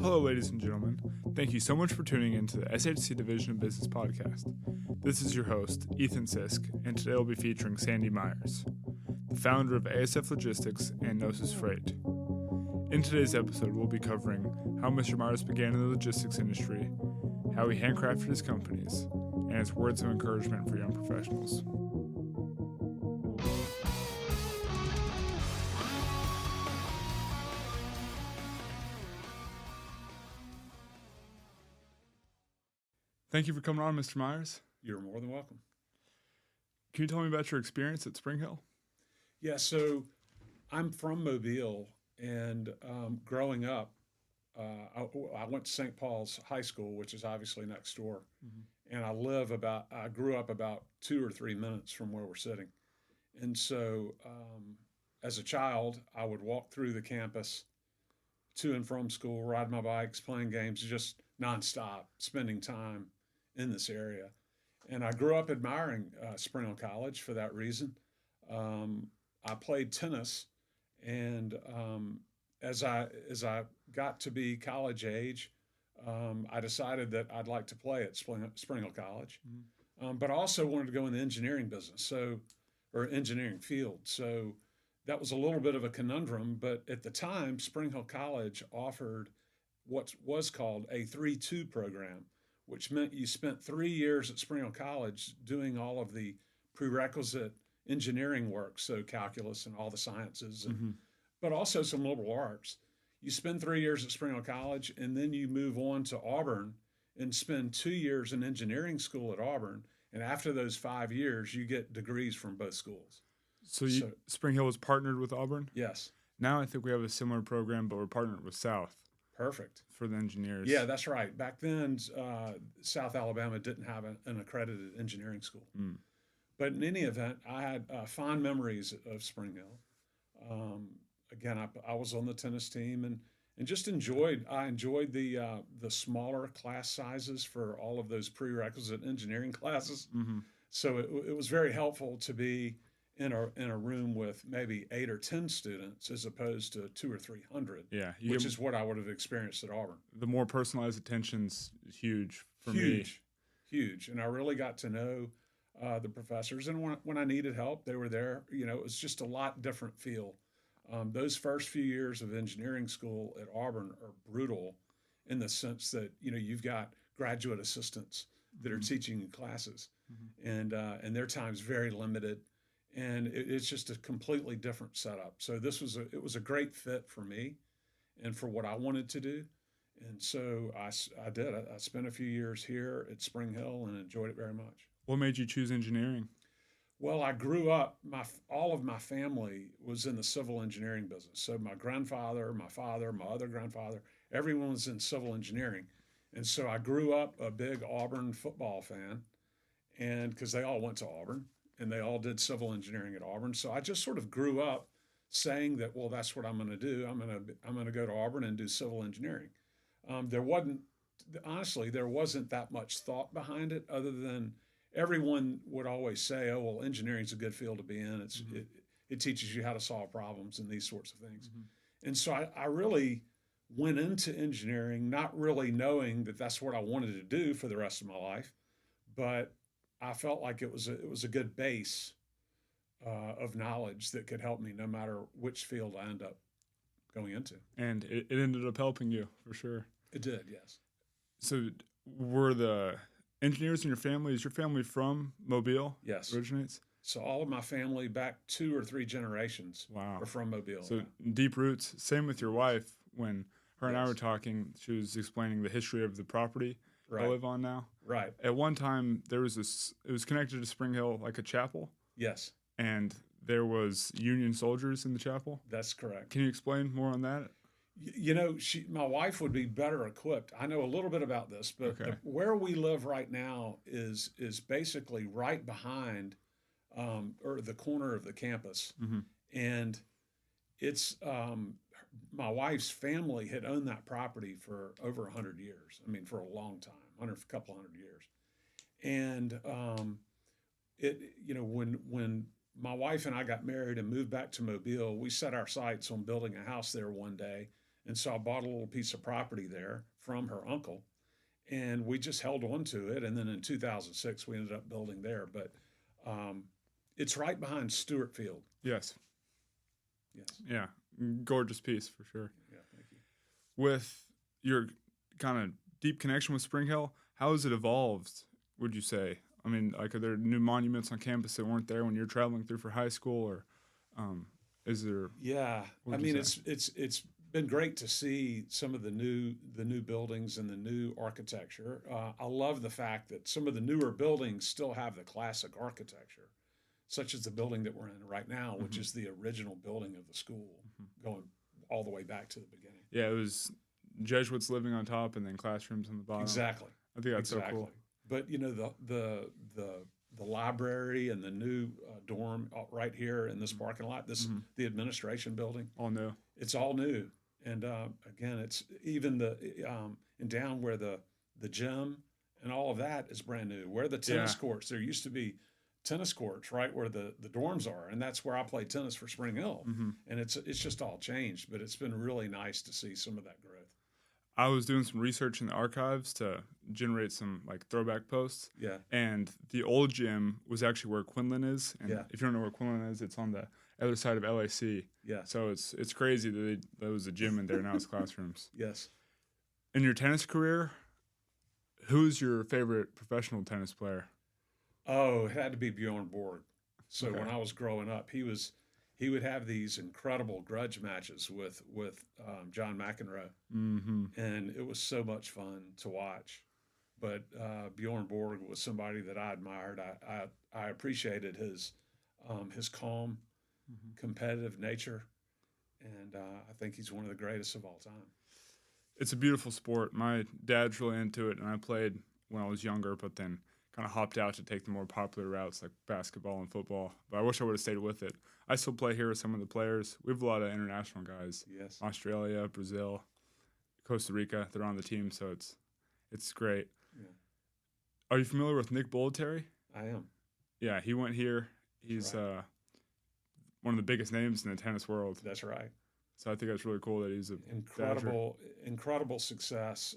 Hello, ladies and gentlemen. Thank you so much for tuning in to the SHC Division of Business podcast. This is your host, Ethan Sisk, and today we'll be featuring Sandy Myers, the founder of ASF Logistics and Gnosis Freight. In today's episode, we'll be covering how Mr. Myers began in the logistics industry, how he handcrafted his companies, and his words of encouragement for young professionals. Thank you for coming on, Mr. Myers. You're more than welcome. Can you tell me about your experience at Spring Hill? Yeah, so I'm from Mobile, and growing up, I went to St. Paul's High School, which is obviously next door, and I grew up about 2 or 3 minutes from where we're sitting. And so as a child, I would walk through the campus to and from school, ride my bikes, playing games, just nonstop, spending time in this area. And I grew up admiring Spring Hill College for that reason. I played tennis, and as I got to be college age, I decided that I'd like to play at Spring Hill College, but I also wanted to go in the engineering business, or engineering field. So that was a little bit of a conundrum, but at the time, Spring Hill College offered what was called a 3-2 program, which meant you spent 3 years at Spring Hill College doing all of the prerequisite engineering work, so calculus and all the sciences, but also some liberal arts. You spend 3 years at Spring Hill College, and then you move on to Auburn and spend 2 years in engineering school at Auburn. And after those 5 years, you get degrees from both schools. So Spring Hill was partnered with Auburn? Yes. Now I think we have a similar program, but we're partnered with South. Perfect. For the engineers. Yeah, that's right. Back then, South Alabama didn't have an accredited engineering school. But in any event, I had fond memories of Spring Hill. Again, I was on the tennis team and just enjoyed the smaller class sizes for all of those prerequisite engineering classes. So it was very helpful to be in a room with maybe 8 or 10 students as opposed to 200 or 300. Yeah, which is what I would have experienced at Auburn. The more personalized attention's huge for me. Huge. And I really got to know the professors, and when I needed help, they were there. You know, it was just a lot different feel. Those first few years of engineering school at Auburn are brutal in the sense that, you know, you've got graduate assistants that are teaching you classes, and their time's very limited. And it's just a completely different setup. So it was a great fit for me and for what I wanted to do. And so I did. I spent a few years here at Spring Hill and enjoyed it very much. What made you choose engineering? Well, I grew up, all of my family was in the civil engineering business. So my grandfather, my father, my other grandfather, everyone was in civil engineering. And so I grew up a big Auburn football fan, and because they all went to Auburn. And they all did civil engineering at Auburn. So I just sort of grew up saying that, well, that's what I'm going to do. I'm going to go to Auburn and do civil engineering. There wasn't that much thought behind it, other than everyone would always say, oh, well, engineering's a good field to be in. It teaches you how to solve problems and these sorts of things. And so I really went into engineering not really knowing that that's what I wanted to do for the rest of my life, but I felt like it was a good base of knowledge that could help me no matter which field I end up going into. And it ended up helping you, for sure. It did, yes. So were the engineers in your family, is your family from Mobile? Yes. Originates? So all of my family, back 2 or 3 generations, are from Mobile. So deep roots. Same with your wife. When her and I were talking, she was explaining the history of the property I live on now. Right. At one time, it was connected to Spring Hill like a chapel. Yes. And there was Union soldiers in the chapel. That's correct. Can you explain more on that? You know, my wife would be better equipped. I know a little bit about this, but where we live right now is basically right behind or the corner of the campus. And it's my wife's family had owned that property for over 100 years. I mean, for a long time, a couple hundred years. And when my wife and I got married and moved back to Mobile, we set our sights on building a house there one day. And so I bought a little piece of property there from her uncle, and we just held on to it. And then in 2006, we ended up building there. But it's right behind Stewart Field. Yes. Yes. Yeah. Gorgeous piece for sure. Yeah, thank you. With your kind of deep connection with Spring Hill, how has it evolved, would you say? I mean, like, are there new monuments on campus that weren't there when you're traveling through for high school, or is there? Yeah, I mean, it's been great to see some of the new buildings and the new architecture. I love the fact that some of the newer buildings still have the classic architecture, such as the building that we're in right now, which is the original building of the school, going all the way back to the beginning. Yeah, it was Jesuits living on top and then classrooms on the bottom. Exactly. I think that's so cool. But you know, the library and the new dorm right here in this parking lot, the administration building, all new. It's all new, and again, it's even and down where the gym and all of that is brand new. Where the tennis courts, there used to be tennis courts right where the dorms are, and that's where I played tennis for Spring Hill. And it's just all changed, but it's been really nice to see some of that growth. I was doing some research in the archives to generate some like throwback posts. Yeah. And the old gym was actually where Quinlan is. And Yeah. if you don't know where Quinlan is, it's on the other side of LAC. Yeah. So it's crazy that there was a gym in there, now it's classrooms. Yes. In your tennis career, who's your favorite professional tennis player? Oh, it had to be Bjorn Borg. So Okay. when I was growing up, he would have these incredible grudge matches with John McEnroe, and it was so much fun to watch. But Bjorn Borg was somebody that I admired. I appreciated his calm, competitive nature, and I think he's one of the greatest of all time. It's a beautiful sport. My dad's really into it, and I played when I was younger, but then kind of hopped out to take the more popular routes like basketball and football. But I wish I would have stayed with it. I still play here with some of the players. We have a lot of international guys. Yes. Australia, Brazil, Costa Rica. They're on the team, so it's great. Yeah. Are you familiar with Nick Bollettieri? I am. Yeah, he went here. He's right. One of the biggest names in the tennis world. That's right. So I think that's really cool that he's a incredible success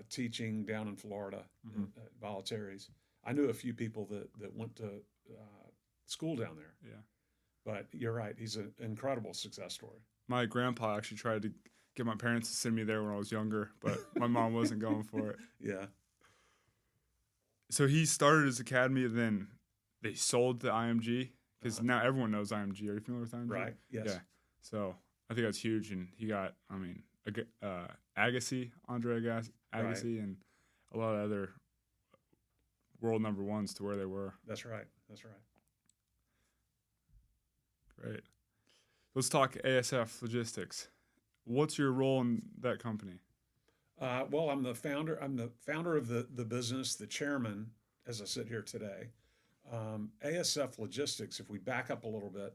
teaching down in Florida at Bollettieri's. I knew a few people that went to school down there. Yeah. But you're right. He's an incredible success story. My grandpa actually tried to get my parents to send me there when I was younger, but my mom wasn't going for it. Yeah. So he started his academy, and then they sold the IMG because now everyone knows IMG. Are you familiar with IMG? Right. Yes. Yeah. So I think that's huge, and he got, Agassi, Andre Agassi, Right. and a lot of other world number ones to where they were. That's right. That's right. Great. Let's talk ASF Logistics. What's your role in that company? Well, I'm the founder. I'm the founder of the business, the chairman, as I sit here today. ASF Logistics, if we back up a little bit,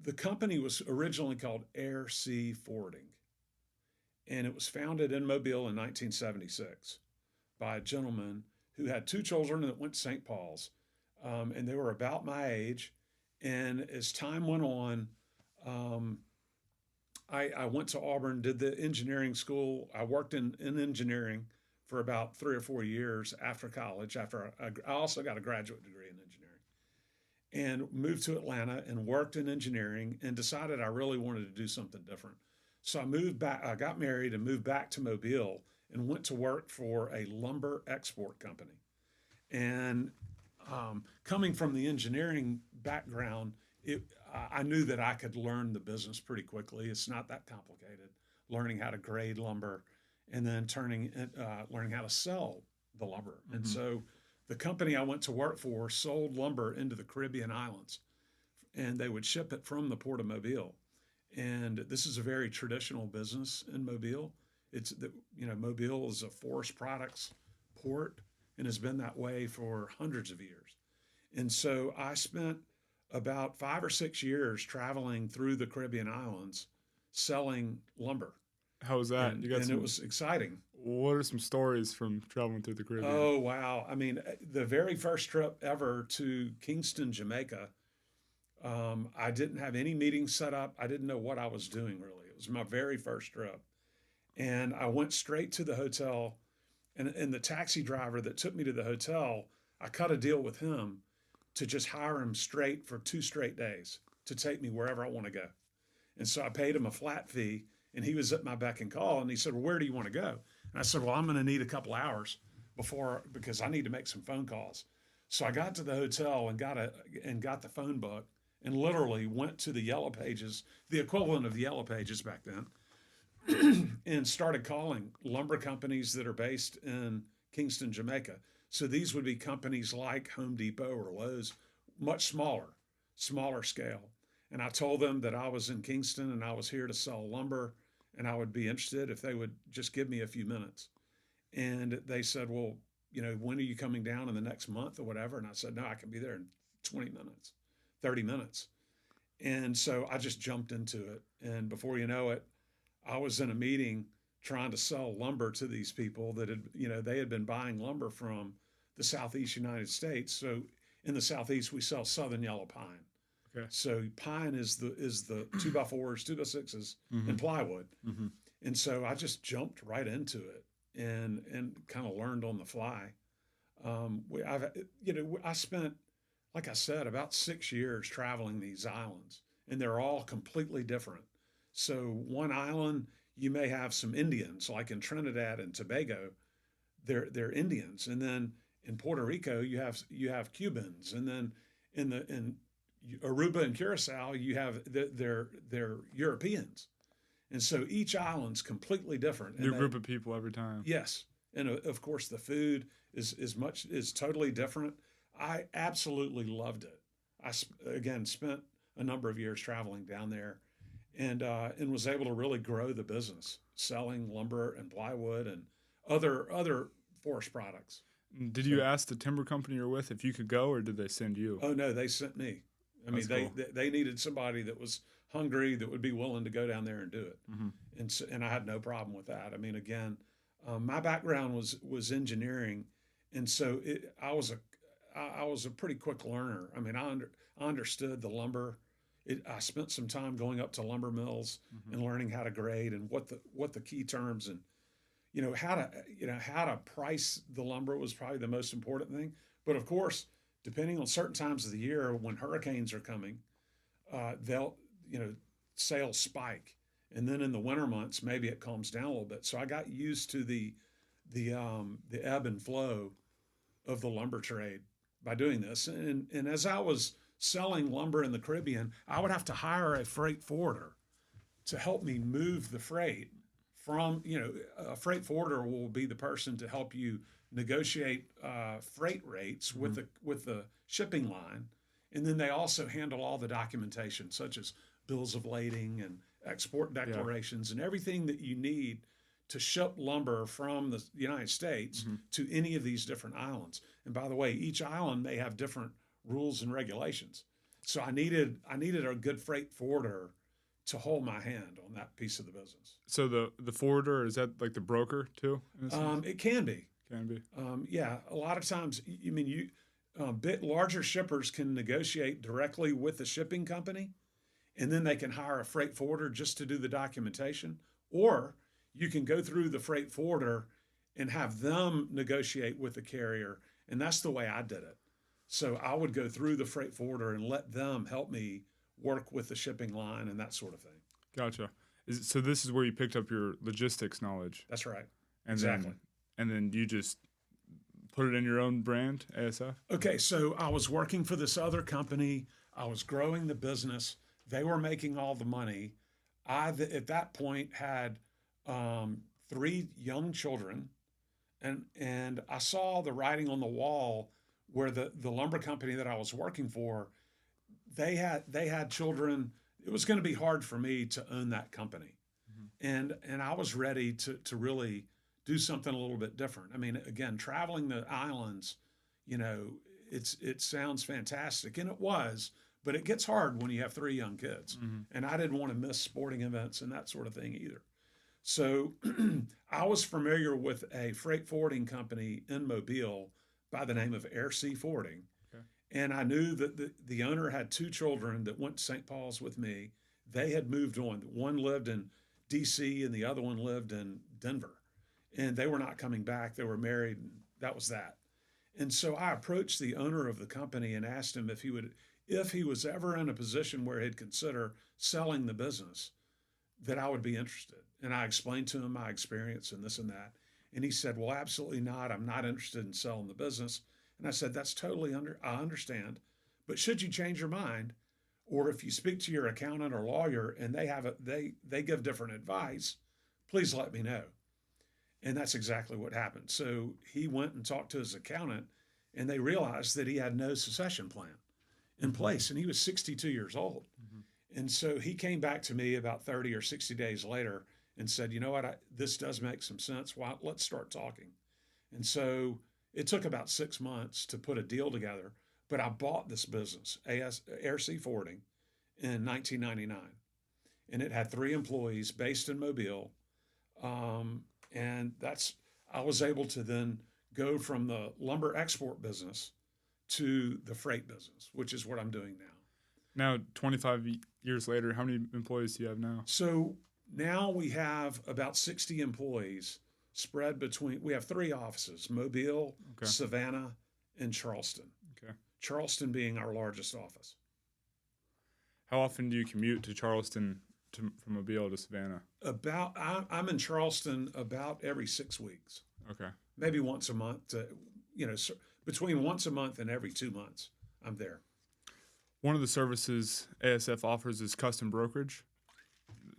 the company was originally called Air Sea Forwarding, and it was founded in Mobile in 1976 by a gentleman who had two children that went to St. Paul's, and they were about my age. And as time went on, I went to Auburn, did the engineering school. I worked in engineering for about 3 or 4 years after college. I also got a graduate degree in engineering, and moved to Atlanta and worked in engineering and decided I really wanted to do something different. So I moved back. I got married and moved back to Mobile and went to work for a lumber export company. And coming from the engineering background, I knew that I could learn the business pretty quickly. It's not that complicated. Learning how to grade lumber, and then learning how to sell the lumber. And so the company I went to work for sold lumber into the Caribbean islands, and they would ship it from the Port of Mobile. And this is a very traditional business in Mobile. Mobile is a forest products port and has been that way for hundreds of years. And so I spent about 5 or 6 years traveling through the Caribbean islands selling lumber. How was that? And it was exciting. What are some stories from traveling through the Caribbean? Oh, wow. I mean, the very first trip ever to Kingston, Jamaica, I didn't have any meetings set up. I didn't know what I was doing, really. It was my very first trip. And I went straight to the hotel, and the taxi driver that took me to the hotel, I cut a deal with him to just hire him straight for 2 straight days to take me wherever I want to go. And so I paid him a flat fee, and he was at my beck and call, and he said, well, where do you want to go? And I said, well, I'm going to need a couple hours because I need to make some phone calls. So I got to the hotel and got the phone book and literally went to the Yellow Pages, the equivalent of the Yellow Pages back then, and started calling lumber companies that are based in Kingston, Jamaica. So these would be companies like Home Depot or Lowe's, much smaller scale. And I told them that I was in Kingston and I was here to sell lumber and I would be interested if they would just give me a few minutes. And they said, well, when are you coming down in the next month or whatever? And I said, no, I can be there in 20 minutes, 30 minutes. And so I just jumped into it. And before you know it, I was in a meeting trying to sell lumber to these people that they had been buying lumber from the Southeast United States. So in the Southeast, we sell Southern yellow pine. Okay. So pine is the 2x4s, 2x6s, and plywood. Mm-hmm. And so I just jumped right into it and kind of learned on the fly. I spent, like I said, about 6 years traveling these islands, and they're all completely different. So one island, you may have some Indians, like in Trinidad and Tobago, they're Indians, and then in Puerto Rico you have Cubans, and then in Aruba and Curacao you have they're Europeans, and so each island's completely different. New group of people every time. Yes, and of course the food is totally different. I absolutely loved it. I again spent a number of years traveling down there, and was able to really grow the business, selling lumber and plywood and other forest products. Did you ask the timber company you're with if you could go, or did they send you? Oh no, they sent me. I mean, they needed somebody that was hungry, that would be willing to go down there and do it, and I had no problem with that. I mean, again, my background was engineering, and so I was a pretty quick learner. I mean, I understood the lumber. I spent some time going up to lumber mills and learning how to grade and what the key terms and how to price the lumber was probably the most important thing. But of course, depending on certain times of the year when hurricanes are coming, they'll sales spike, and then in the winter months maybe it calms down a little bit. So I got used to the ebb and flow of the lumber trade by doing this, and as I was selling lumber in the Caribbean, I would have to hire a freight forwarder to help me move the freight from, a freight forwarder will be the person to help you negotiate freight rates with the shipping line. And then they also handle all the documentation, such as bills of lading and export declarations and everything that you need to ship lumber from the United States to any of these different islands. And by the way, each island may have different rules and regulations. So I needed a good freight forwarder to hold my hand on that piece of the business. So the forwarder, is that like the broker too? It can be. Can be. Yeah, a lot of times, bit larger shippers can negotiate directly with the shipping company, and then they can hire a freight forwarder just to do the documentation, or you can go through the freight forwarder and have them negotiate with the carrier, and that's the way I did it. So I would go through the freight forwarder and let them help me work with the shipping line and that sort of thing. Gotcha. So this is where you picked up your logistics knowledge. That's right. Exactly. And then you just put it in your own brand, ASF? Okay, so I was working for this other company. I was growing the business. They were making all the money. At that point, had 3 young children, and I saw the writing on the wall where the lumber company that I was working for, they had children. It was going to be hard for me to own that company, and I was ready to really do something a little bit different. I mean, again, traveling the islands, it sounds fantastic, and it was, but it gets hard when you have 3 young kids, and I didn't want to miss sporting events and that sort of thing either. So I was familiar with a freight forwarding company in Mobile by the name of Air Sea Forwarding. Okay. And I knew that the owner had 2 children that went to St. Paul's with me. They had moved on. One lived in D.C. and the other one lived in Denver, and they were not coming back. They were married, and that was that. And so I approached the owner of the company and asked him if he was ever in a position where he'd consider selling the business, that I would be interested. And I explained to him my experience and this and that. And he said, well, absolutely not. I'm not interested in selling the business. And I said, that's totally I understand. But should you change your mind, or if you speak to your accountant or lawyer and they give different advice, please let me know. And that's exactly what happened. So he went and talked to his accountant, and they realized that he had no succession plan in place, and he was 62 years old. Mm-hmm. And so he came back to me about 30 or 60 days later and said, you know what, this does make some sense. Why, let's start talking. And so it took about 6 months to put a deal together, but I bought this business, Air Sea Forwarding, in 1999. And it had 3 employees based in Mobile. And I was able to then go from the lumber export business to the freight business, which is what I'm doing now. Now, 25 years later, how many employees do you have now? So now we have about 60 employees spread between, we have 3 offices, Mobile, okay, Savannah, and Charleston. Okay. Charleston being our largest office. How often do you commute to Charleston from Mobile to Savannah? I'm in Charleston about every 6 weeks. Okay. Maybe once a month. Between once a month and every 2 months, I'm there. One of the services ASF offers is custom brokerage.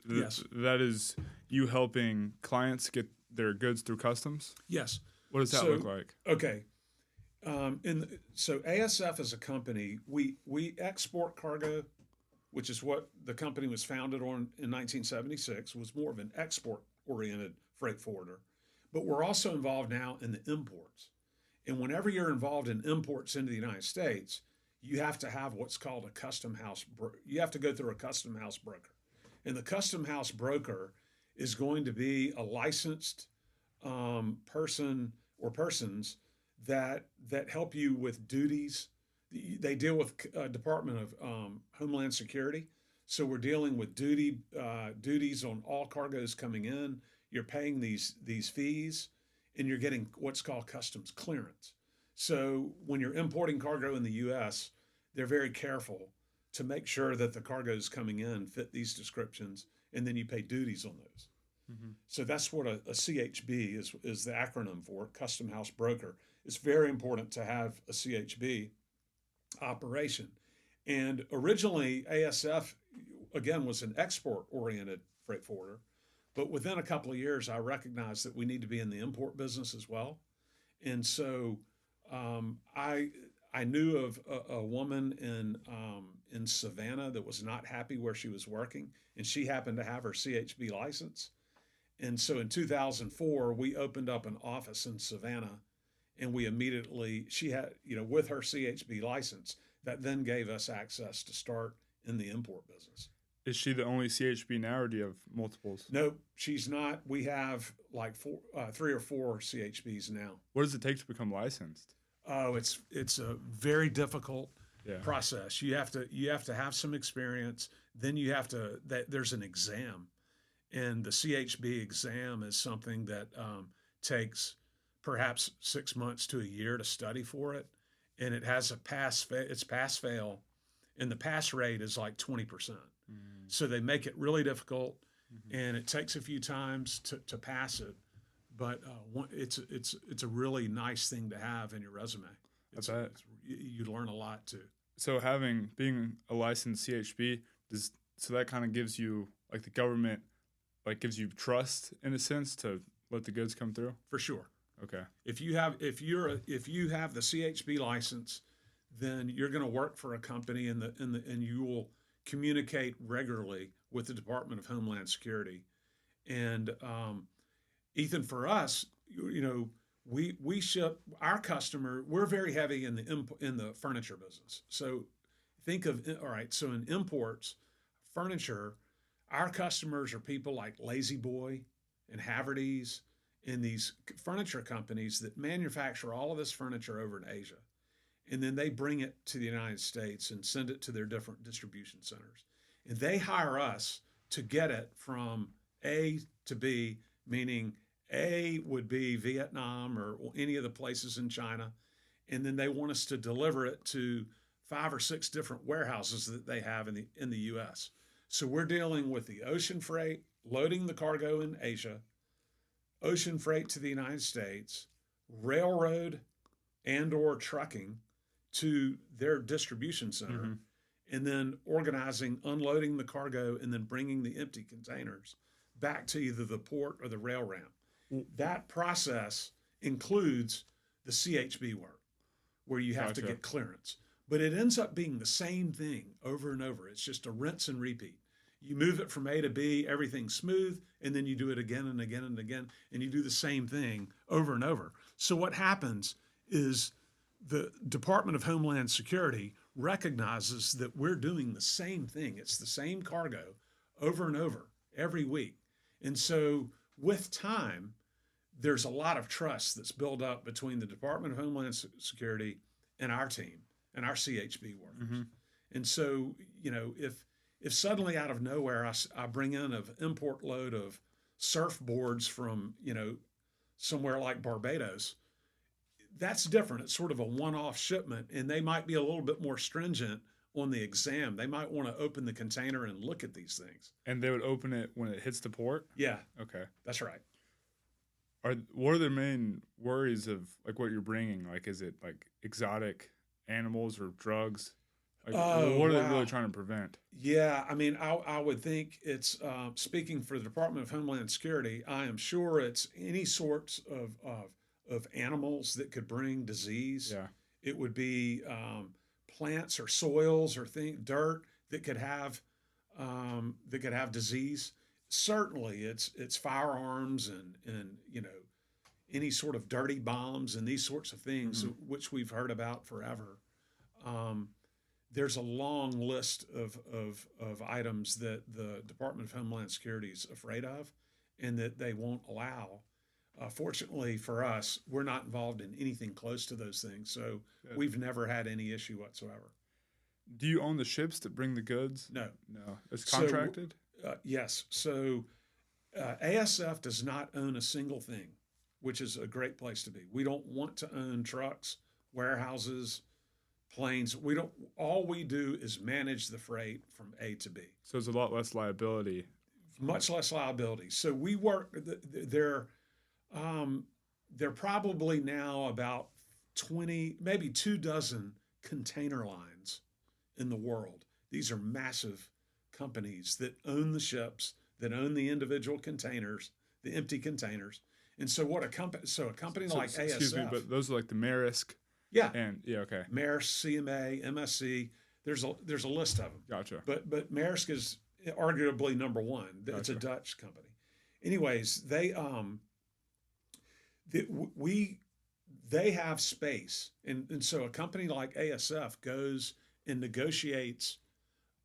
Yes. That is you helping clients get their goods through customs? Yes. What does that look like? Okay. So ASF as a company, we export cargo, which is what the company was founded on in 1976, was more of an export-oriented freight forwarder. But we're also involved now in the imports. And whenever you're involved in imports into the United States, you have to have what's called a custom house. You have to go through a custom house broker. And the custom house broker is going to be a licensed person or persons that help you with duties. They deal with Department of Homeland Security. So we're dealing with duties on all cargoes coming in. You're paying these fees, and you're getting what's called customs clearance. So when you're importing cargo in the U.S., they're very careful to make sure that the cargoes coming in fit these descriptions, and then you pay duties on those. Mm-hmm. So that's what a CHB is the acronym for, Custom House Broker. It's very important to have a CHB operation. And originally, ASF, again, was an export-oriented freight forwarder. But within a couple of years, I recognized that we need to be in the import business as well. And so I knew of a woman in Savannah that was not happy where she was working, and she happened to have her CHB license. And so in 2004, we opened up an office in Savannah, and we immediately, she had, with her CHB license, that then gave us access to start in the import business. Is she the only CHB now, or do you have multiples? No, she's not. We have like 3 or 4 CHBs now. What does it take to become licensed? Oh, it's a very difficult process. You have to have some experience. Then there's an exam, and the CHB exam is something that takes perhaps 6 months to a year to study for it, and it has it's pass fail, and the pass rate is like 20%. So they make it really difficult, and it takes a few times to pass it. But it's a really nice thing to have in your resume. You learn a lot too. So being a licensed CHB, that kind of gives you, like, the government, like, gives you trust in a sense to let the goods come through? For sure. Okay. If you have the CHB license, then you're going to work for a company and you will communicate regularly with the Department of Homeland Security. And Ethan, for us, we ship our customer. We're very heavy in the furniture business. So think of So in imports, furniture, our customers are people like Lazy Boy and Haverty's and these furniture companies that manufacture all of this furniture over in Asia. And then they bring it to the United States and send it to their different distribution centers. And they hire us to get it from A to B, meaning A would be Vietnam or any of the places in China, and then they want us to deliver it to 5 or 6 different warehouses that they have in the U.S. So we're dealing with the ocean freight, loading the cargo in Asia, ocean freight to the United States, railroad and or trucking to their distribution center, and then organizing, unloading the cargo, and then bringing the empty containers back to either the port or the rail ramp. That process includes the CHB work, where you have to get clearance. But it ends up being the same thing over and over. It's just a rinse and repeat. You move it from A to B, everything's smooth, and then you do it again and again and again, and you do the same thing over and over. So what happens is the Department of Homeland Security recognizes that we're doing the same thing. It's the same cargo over and over every week. And so with time, there's a lot of trust that's built up between the Department of Homeland Security and our team and our CHB workers. And so, if suddenly out of nowhere I bring in an import load of surfboards from, somewhere like Barbados, that's different. It's sort of a one-off shipment, and they might be a little bit more stringent on the exam. They might want to open the container and look at these things. And they would open it when it hits the port? Yeah. Okay. That's right. What are the main worries of like what you're bringing? Like, is it like exotic animals or drugs? Like, what are they really trying to prevent? Yeah, I mean, I would think it's, speaking for the Department of Homeland Security, I am sure it's any sorts of animals that could bring disease. Yeah. It would be plants or soils or dirt that could have disease. Certainly, it's firearms and any sort of dirty bombs and these sorts of things, which we've heard about forever. There's a long list of items that the Department of Homeland Security is afraid of, and that they won't allow. Fortunately for us, we're not involved in anything close to those things, so we've never had any issue whatsoever. Do you own the ships that bring the goods? No. It's contracted? Yes. So ASF does not own a single thing, which is a great place to be. We don't want to own trucks, warehouses, planes. All we do is manage the freight from A to B. So there's a lot less liability. Much less liability. So we work, they're probably now about 20, maybe 24 container lines in the world. These are massive companies that own the ships, that own the individual containers, the empty containers. And so a company like ASF. Excuse me, but those are like the Maersk. Yeah. Okay. Maersk, CMA, MSC. There's a list of them. Gotcha. But Maersk is arguably number one. Gotcha. It's a Dutch company. Anyways, they have space, and so a company like ASF goes and negotiates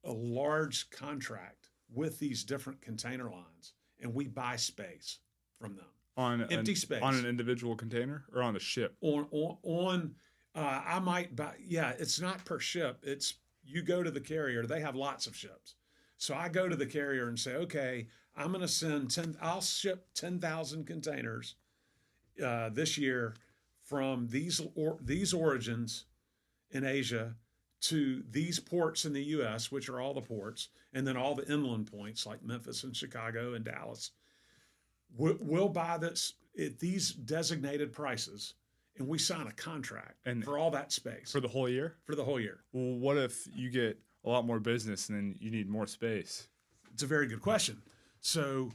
a large contract with these different container lines, and we buy space from them. Empty space on an individual container or on a ship? I might buy. Yeah, it's not per ship. It's you go to the carrier. They have lots of ships, so I go to the carrier and say, okay, I'm going to send 10. I'll ship 10,000 containers this year from these origins in Asia to these ports in the U.S., which are all the ports, and then all the inland points like Memphis and Chicago and Dallas. We'll buy this at these designated prices, and we sign a contract for all that space. For the whole year? For the whole year. Well, what if you get a lot more business and then you need more space? It's a very good question. So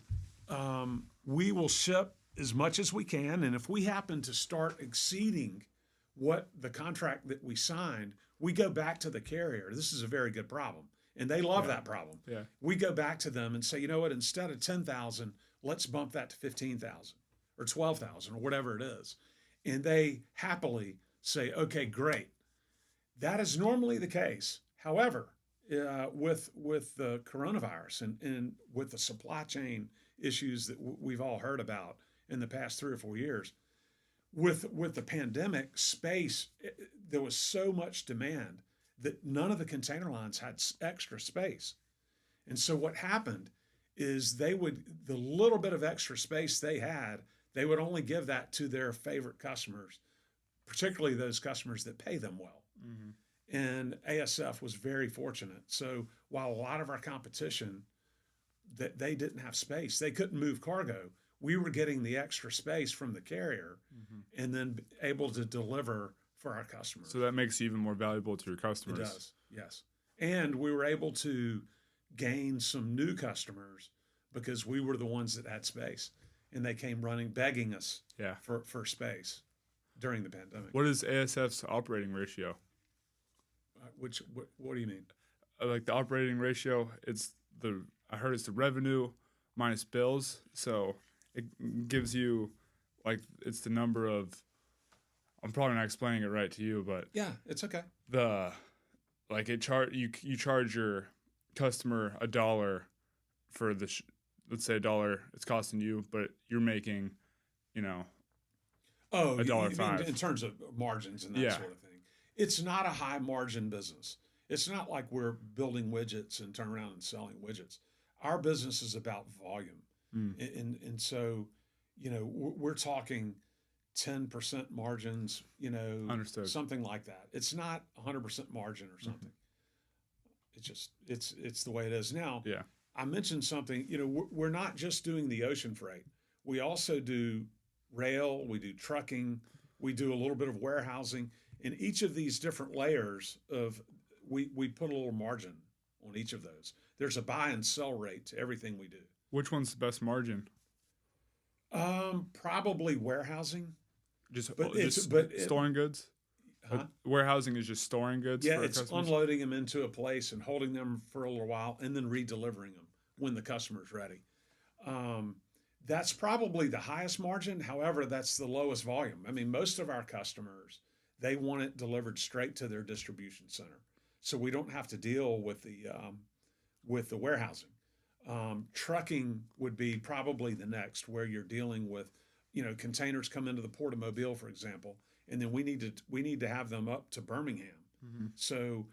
we will ship as much as we can, and if we happen to start exceeding what the contract that we signed, we go back to the carrier. This is a very good problem, and they love that problem. Yeah. We go back to them and say, you know what, instead of 10,000, let's bump that to 15,000 or 12,000 or whatever it is. And they happily say, okay, great. That is normally the case. However, with the coronavirus and with the supply chain issues that we've all heard about in the past 3 or 4 years, with the pandemic, space, there was so much demand that none of the container lines had extra space. And so what happened is they would, the little bit of extra space they had, they would only give that to their favorite customers, particularly those customers that pay them well. Mm-hmm. And ASF was very fortunate. So while a lot of our competition, that they didn't have space, they couldn't move cargo, we were getting the extra space from the carrier and then able to deliver for our customers. So that makes you even more valuable to your customers. It does, yes. And we were able to gain some new customers because we were the ones that had space, and they came running, begging us for space during the pandemic. What is ASF's operating ratio? What do you mean? Like the operating ratio, I heard it's the revenue minus bills. So it gives you, like, it's the number of, I'm probably not explaining it right to you, but yeah, it's okay. You charge your customer $1 for let's say $1 it's costing you, but you're making, $1.05 in terms of margins and that sort of thing. It's not a high margin business. It's not like we're building widgets and turn around and selling widgets. Our business is about volume, and so we're talking 10% margins, Understood. Something like that. It's not 100% margin or something. It's the way it is now. Yeah. I mentioned something. We're not just doing the ocean freight. We also do rail. We do trucking. We do a little bit of warehousing. In each of these different layers we put a little margin on each of those. There's a buy and sell rate to everything we do. Which one's the best margin? Probably warehousing. Just storing goods? Huh? Warehousing is just storing goods? Yeah, for it's customers? unloading them into a place and holding them for a little while and then re-delivering them when the customer's ready. That's probably the highest margin. However, that's the lowest volume. I mean, most of our customers, they want it delivered straight to their distribution center. So we don't have to deal with the warehousing. Trucking would be probably the next, where you're dealing with, containers come into the Port of Mobile, for example, and then we need to have them up to Birmingham. Mm-hmm. So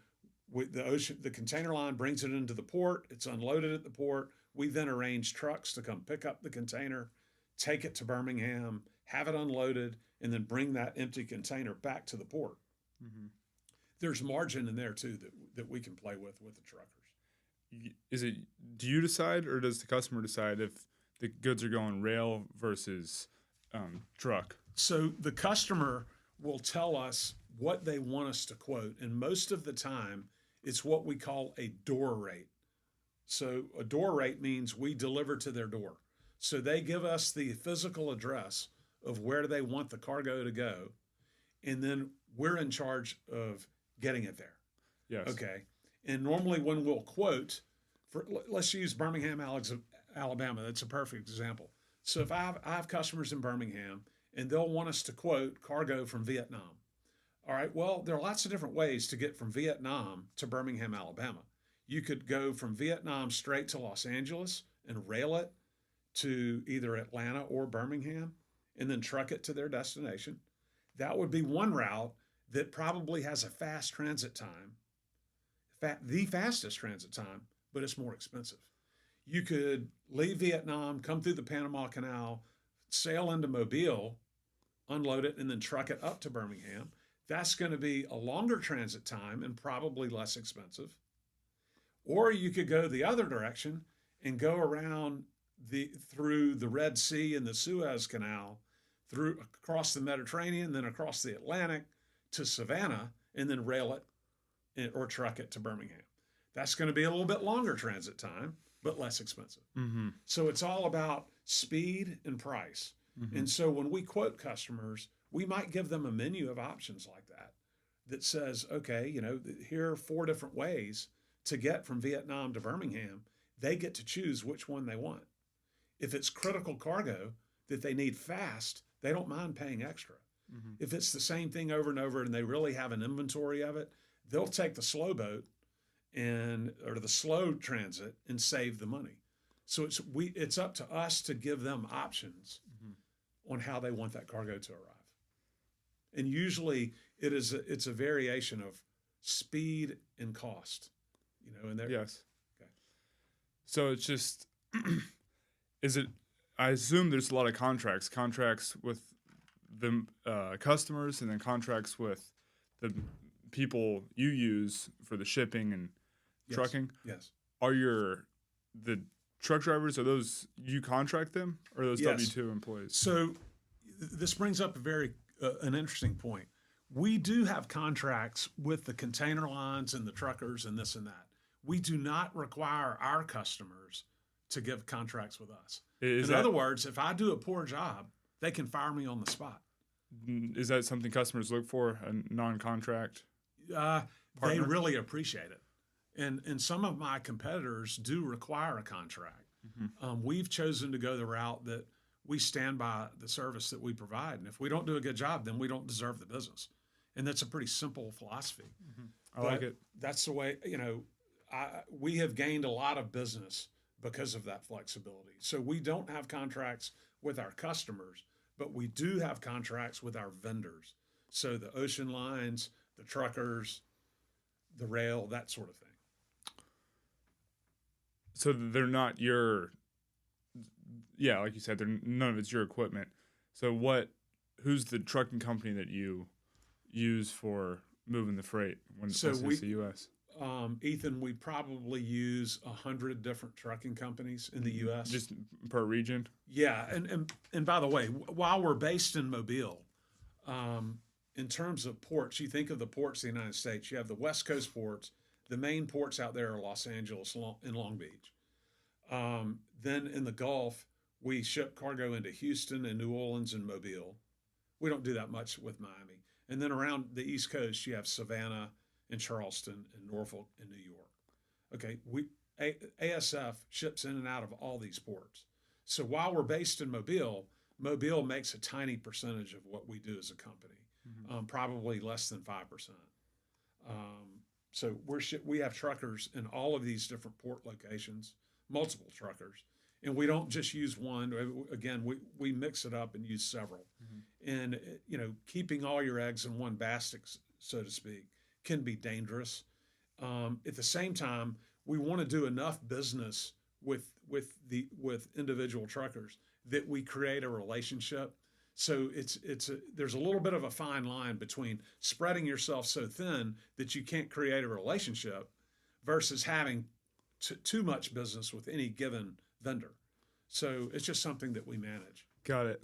with the container line brings it into the port, it's unloaded at the port. We then arrange trucks to come pick up the container, take it to Birmingham, have it unloaded, and then bring that empty container back to the port. Mm-hmm. There's margin in there too that we can play with the truckers. Do you decide, or does the customer decide if the goods are going rail versus truck? So the customer will tell us what they want us to quote, and most of the time it's what we call a door rate. So a door rate means we deliver to their door. So they give us the physical address of where they want the cargo to go, and then we're in charge of getting it there. Yes. Okay. And normally when we'll quote, let's use Birmingham, Alabama. That's a perfect example. So if I have customers in Birmingham and they'll want us to quote cargo from Vietnam. All right, well, there are lots of different ways to get from Vietnam to Birmingham, Alabama. You could go from Vietnam straight to Los Angeles and rail it to either Atlanta or Birmingham and then truck it to their destination. That would be one route that probably has a fast transit time, the fastest transit time, but it's more expensive. You could leave Vietnam, come through the Panama Canal, sail into Mobile, unload it, and then truck it up to Birmingham. That's going to be a longer transit time and probably less expensive. Or you could go the other direction and go around through the Red Sea and the Suez Canal, across the Mediterranean, then across the Atlantic to Savannah, and then rail it or truck it to Birmingham. That's going to be a little bit longer transit time, but less expensive. Mm-hmm. So it's all about speed and price. Mm-hmm. And so when we quote customers, we might give them a menu of options like that says, okay, here are 4 different ways to get from Vietnam to Birmingham. They get to choose which one they want. If it's critical cargo that they need fast, they don't mind paying extra. Mm-hmm. If it's the same thing over and over and they really have an inventory of it, they'll take the slow boat or the slow transit and save the money. So it's up to us to give them options on how they want that cargo to arrive. And usually it's a variation of speed and cost, and Yes. Okay. So it's just is it? I assume there's a lot of contracts with the customers, and then contracts with the people you use for the shipping and trucking. Yes. Are the truck drivers, are those, you contract them, or are those Yes. W-2 employees? So this brings up a very an interesting point. We do have contracts with the container lines and the truckers and this and that. We do not require our customers to give contracts with us. In other words, if I do a poor job, they can fire me on the spot. Is that something customers look for, a non-contract partner? They really appreciate it. And some of my competitors do require a contract. Mm-hmm. We've chosen to go the route that we stand by the service that we provide. And if we don't do a good job, then we don't deserve the business. And that's a pretty simple philosophy. I like it. That's the way, we have gained a lot of business because of that flexibility. So we don't have contracts with our customers, but we do have contracts with our vendors. So the ocean lines, the truckers, the rail, that sort of thing. So they're not like you said, none of it's your equipment. So who's the trucking company that you use for moving the freight when it's the U.S.? Ethan, we probably use 100 different trucking companies in the U.S. Just per region? Yeah, and by the way, while we're based in Mobile, in terms of ports, you think of the ports of the United States. You have the West Coast ports. The main ports out there are Los Angeles and Long Beach. Then in the Gulf, we ship cargo into Houston and New Orleans and Mobile. We don't do that much with Miami. And then around the East Coast, you have Savannah and Charleston and Norfolk and New York. Okay, ASF ships in and out of all these ports. So while we're based in Mobile, Mobile makes a tiny percentage of what we do as a company, probably less than 5%. So we have truckers in all of these different port locations, multiple truckers, and we don't just use one. Again, we mix it up and use several. And keeping all your eggs in one basket, so to speak, can be dangerous. At the same time, we want to do enough business with individual truckers that we create a relationship. So there's a little bit of a fine line between spreading yourself so thin that you can't create a relationship versus having too much business with any given vendor. So it's just something that we manage. Got it.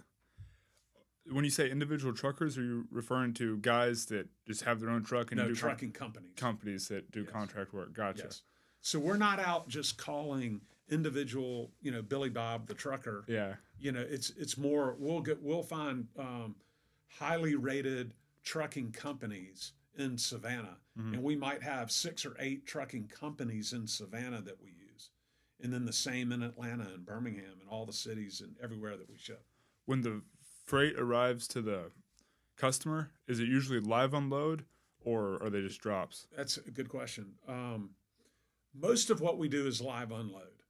When you say individual truckers, are you referring to guys that just have their own truck and do trucking companies? Companies that do contract work. Gotcha. Yes. So we're not out just calling individual, Billy Bob the trucker. Yeah. It's more we'll find highly rated trucking companies in Savannah, and we might have 6 or 8 trucking companies in Savannah that we use, and then the same in Atlanta and Birmingham and all the cities and everywhere that we ship. When the freight arrives to the customer, is it usually live unload or are they just drops? That's a good question. Most of what we do is live unload.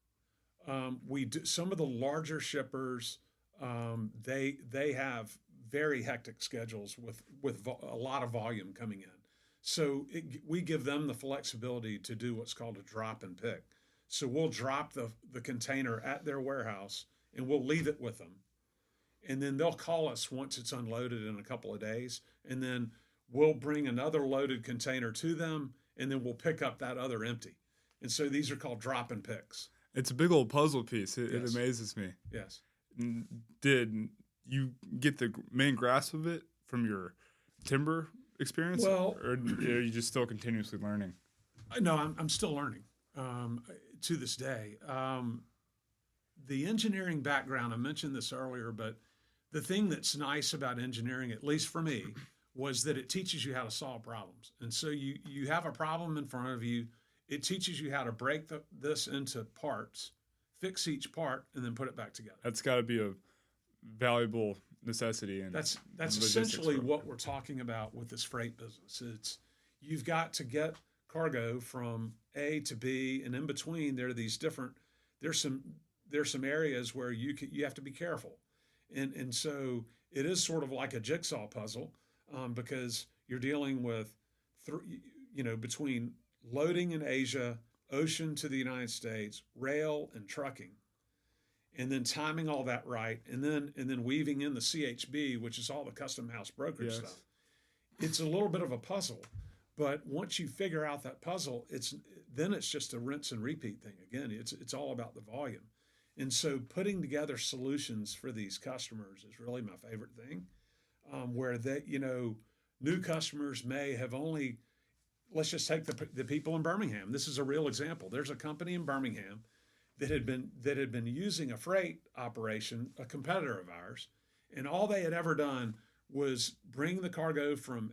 We do some of the larger shippers. They have very hectic schedules with a lot of volume coming in. So we give them the flexibility to do what's called a drop and pick. So we'll drop the container at their warehouse and we'll leave it with them. And then they'll call us once it's unloaded in a couple of days. And then we'll bring another loaded container to them and then we'll pick up that other empty. And so these are called drop and picks. It's a big old puzzle piece. It amazes me. Yes. Did you get the main grasp of it from your timber experience? Well, or are you just still continuously learning? No, I'm still learning to this day. The engineering background, I mentioned this earlier, but the thing that's nice about engineering, at least for me, was that it teaches you how to solve problems. And so you have a problem in front of you. It teaches you how to break this into parts, fix each part, and then put it back together. That's got to be a valuable necessity. And that's essentially what we're talking about with this freight business. It's you've got to get cargo from A to B, and in between there's some areas where you have to be careful, and so it is sort of like a jigsaw puzzle because you're dealing with between loading in Asia, ocean to the United States, rail and trucking. and then timing all that right, and then weaving in the CHB, which is all the custom house brokerage Yes. stuff. It's a little bit of a puzzle, but once you figure out that puzzle, it's just a rinse and repeat thing. Again, it's all about the volume. And so putting together solutions for these customers is really my favorite thing, where new customers may have only, let's just take the people in Birmingham. This is a real example. There's a company in Birmingham that had been using a freight operation, a competitor of ours, and all they had ever done was bring the cargo from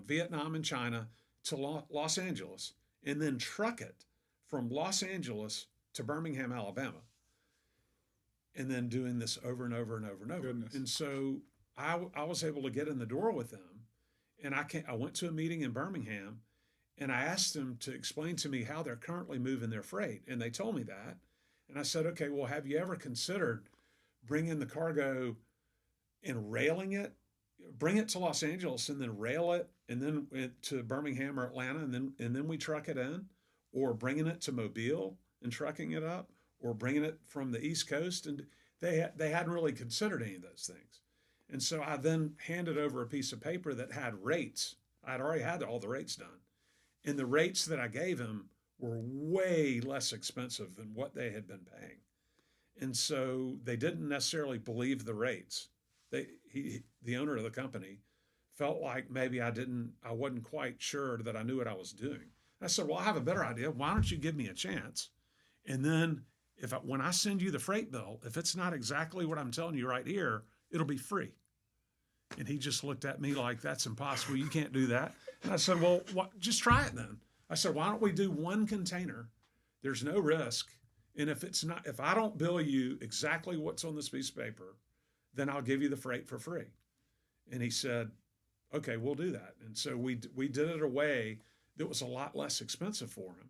Vietnam and China to Los Angeles, and then truck it from Los Angeles to Birmingham, Alabama, and then doing this over and over and over and over. Goodness. And so I was able to get in the door with them, and I went to a meeting in Birmingham, and I asked them to explain to me how they're currently moving their freight, and they told me that. And I said, okay, well, have you ever considered bringing the cargo and railing it, bring it to Los Angeles and then rail it, and then to Birmingham or Atlanta, and then we truck it in, or bringing it to Mobile and trucking it up, or bringing it from the East Coast? And they hadn't really considered any of those things. And so I then handed over a piece of paper that had rates. I'd already had all the rates done, and the rates that I gave him were way less expensive than what they had been paying. And so they didn't necessarily believe the rates. The owner of the company felt like maybe I wasn't quite sure that I knew what I was doing. I said, well, I have a better idea. Why don't you give me a chance? And then when I send you the freight bill, if it's not exactly what I'm telling you right here, it'll be free. And he just looked at me like, that's impossible. You can't do that. And I said, well, just try it then. I said, why don't we do one container? There's no risk. And if I don't bill you exactly what's on this piece of paper, then I'll give you the freight for free. And he said, okay, we'll do that. And so we did it a way that was a lot less expensive for him,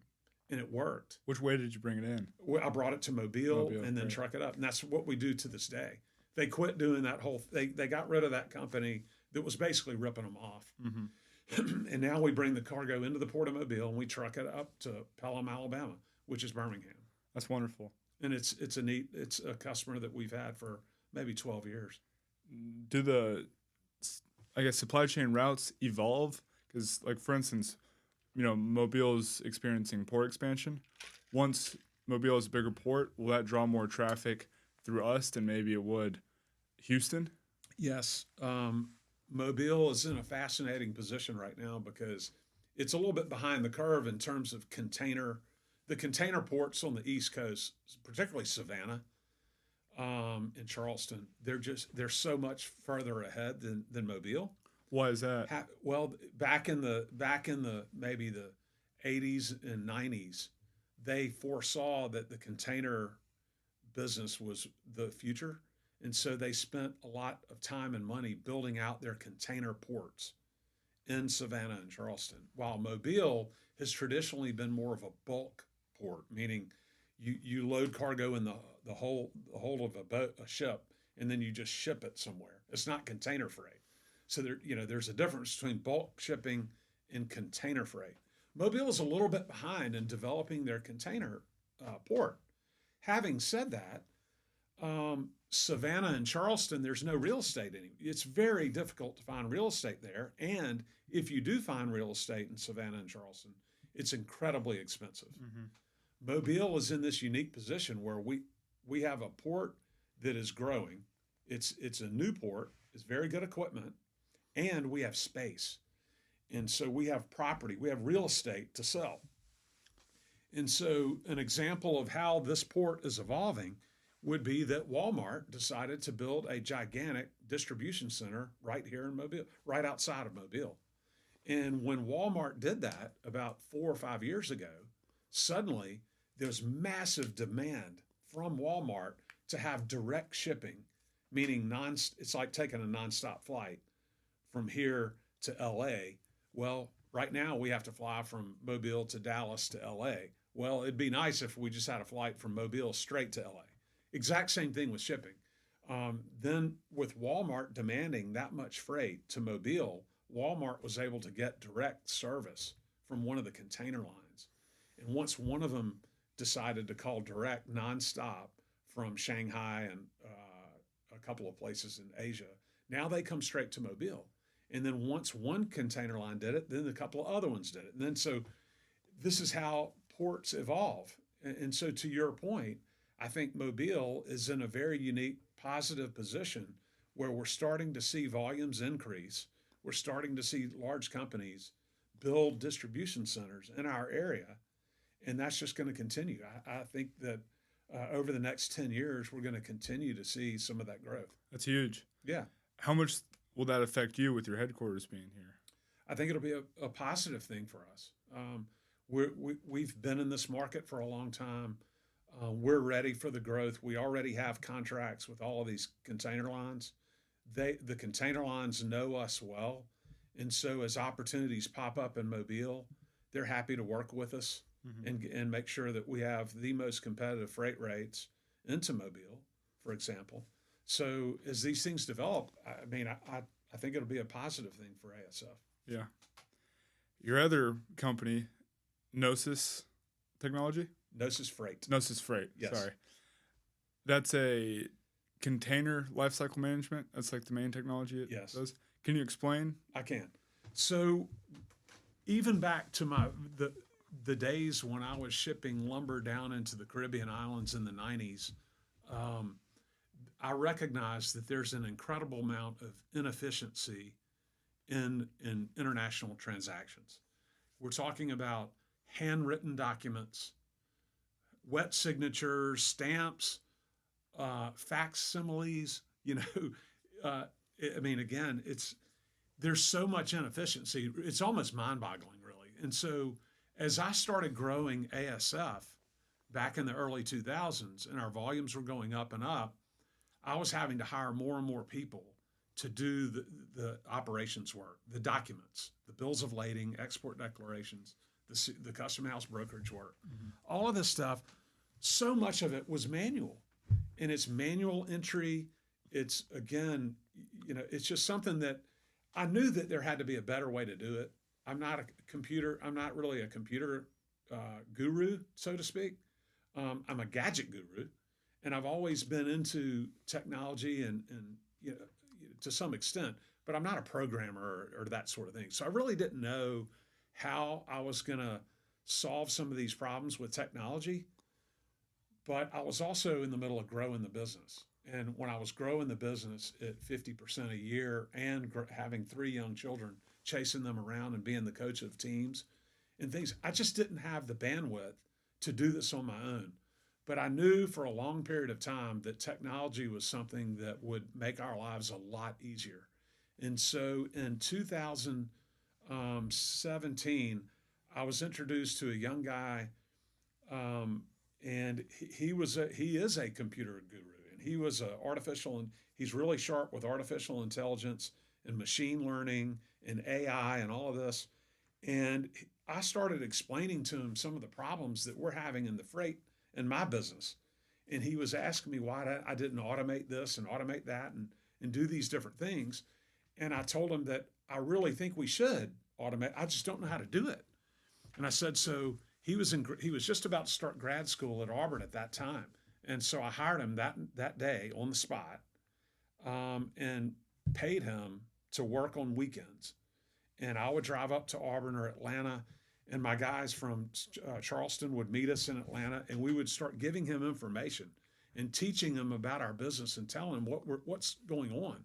and it worked. Which way did you bring it in? Well, I brought it to Mobile and then right. truck it up. And that's what we do to this day. They quit doing that they got rid of that company that was basically ripping them off. Mm-hmm. And now we bring the cargo into the Port of Mobile and we truck it up to Pelham, Alabama, which is Birmingham. That's wonderful. And it's a customer that we've had for maybe 12 years. Do the, I guess, supply chain routes evolve? Because, like, for instance, Mobile is experiencing port expansion. Once Mobile is a bigger port, will that draw more traffic through us than maybe it would Houston? Yes. Mobile is in a fascinating position right now because it's a little bit behind the curve in terms of the container ports on the East Coast, particularly Savannah and Charleston. They're so much further ahead than Mobile. Why is that? Well, back in the maybe the 80s and 90s, they foresaw that the container business was the future. And so they spent a lot of time and money building out their container ports in Savannah and Charleston, while Mobile has traditionally been more of a bulk port, meaning you load cargo in the whole of a ship, and then you just ship it somewhere. It's not container freight. So there's a difference between bulk shipping and container freight. Mobile is a little bit behind in developing their container port. Having said that, Savannah and Charleston, there's no real estate anymore. It's very difficult to find real estate there. And if you do find real estate in Savannah and Charleston, it's incredibly expensive. Mm-hmm. Mobile is in this unique position where we have a port that is growing. It's a new port. It's very good equipment, and we have space. And so we have property. We have real estate to sell. And so an example of how this port is evolving would be that Walmart decided to build a gigantic distribution center right here in Mobile, right outside of Mobile. And when Walmart did that about 4 or 5 years ago, suddenly there's massive demand from Walmart to have direct shipping, meaning it's like taking a nonstop flight from here to LA. Well, right now we have to fly from Mobile to Dallas to LA. Well, it'd be nice if we just had a flight from Mobile straight to LA. Exact same thing with shipping. Then with Walmart demanding that much freight to Mobile, Walmart was able to get direct service from one of the container lines. And once one of them decided to call direct nonstop from Shanghai and a couple of places in Asia. Now they come straight to Mobile. And then once one container line did it, then a couple of other ones did it. And then so this is how ports evolve. And so to your point, I think Mobile is in a very unique, positive position where we're starting to see volumes increase. We're starting to see large companies build distribution centers in our area. And that's just going to continue. I think that over the next 10 years, we're going to continue to see some of that growth. That's huge. Yeah. How much will that affect you with your headquarters being here? I think it'll be a positive thing for us. We've been in this market for a long time. We're ready for the growth. We already have contracts with all of these container lines. The container lines know us well. And so as opportunities pop up in Mobile, they're happy to work with us and make sure that we have the most competitive freight rates into Mobile, for example. So as these things develop, I mean, I think it'll be a positive thing for ASF. Yeah. Your other company, Gnosis Technology? Gnosis Freight. Gnosis Freight, yes. Sorry. That's a container lifecycle management? That's like the main technology it Yes. does? Can you explain? I can. So even back to the days when I was shipping lumber down into the Caribbean islands in the 90s, I recognized that there's an incredible amount of inefficiency in international transactions. We're talking about handwritten documents, wet signatures, stamps, facsimiles. I mean, again, there's so much inefficiency. It's almost mind-boggling, really. And so as I started growing ASF back in the early 2000s and our volumes were going up and up, I was having to hire more and more people to do the operations work, the documents, the bills of lading, export declarations, the custom house brokerage work, all of this stuff. So much of it was manual, and it's manual entry. It's, again, it's just something that I knew that there had to be a better way to do it. I'm not really a computer guru, so to speak. I'm a gadget guru, and I've always been into technology and to some extent, but I'm not a programmer or that sort of thing. So I really didn't know how I was going to solve some of these problems with technology, but I was also in the middle of growing the business. And when I was growing the business at 50% a year and having 3 young children, chasing them around and being the coach of teams and things, I just didn't have the bandwidth to do this on my own. But I knew for a long period of time that technology was something that would make our lives a lot easier. And so in 2017, I was introduced to a young guy, and he is a computer guru. He was he's really sharp with artificial intelligence and machine learning and AI and all of this. And I started explaining to him some of the problems that we're having in the freight in my business. And he was asking me why I didn't automate this and automate that and do these different things. And I told him that I really think we should automate. I just don't know how to do it. And I said, so he was just about to start grad school at Auburn at that time. And so I hired him that day on the spot, and paid him to work on weekends. And I would drive up to Auburn or Atlanta, and my guys from Charleston would meet us in Atlanta, and we would start giving him information and teaching him about our business and telling him what's going on.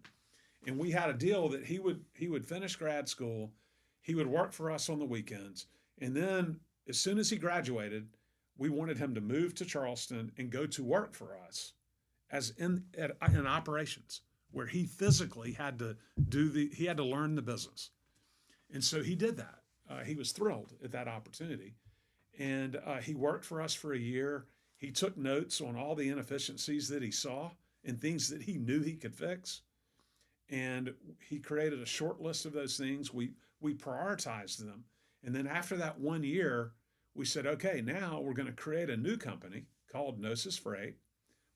And we had a deal that he would finish grad school, he would work for us on the weekends, and then as soon as he graduated, we wanted him to move to Charleston and go to work for us as in operations, where he physically had to learn the business. And so he did that. He was thrilled at that opportunity. And he worked for us for a year. He took notes on all the inefficiencies that he saw and things that he knew he could fix. And he created a short list of those things. We prioritized them. And then after that 1 year, we said, okay, now we're going to create a new company called Gnosis Freight.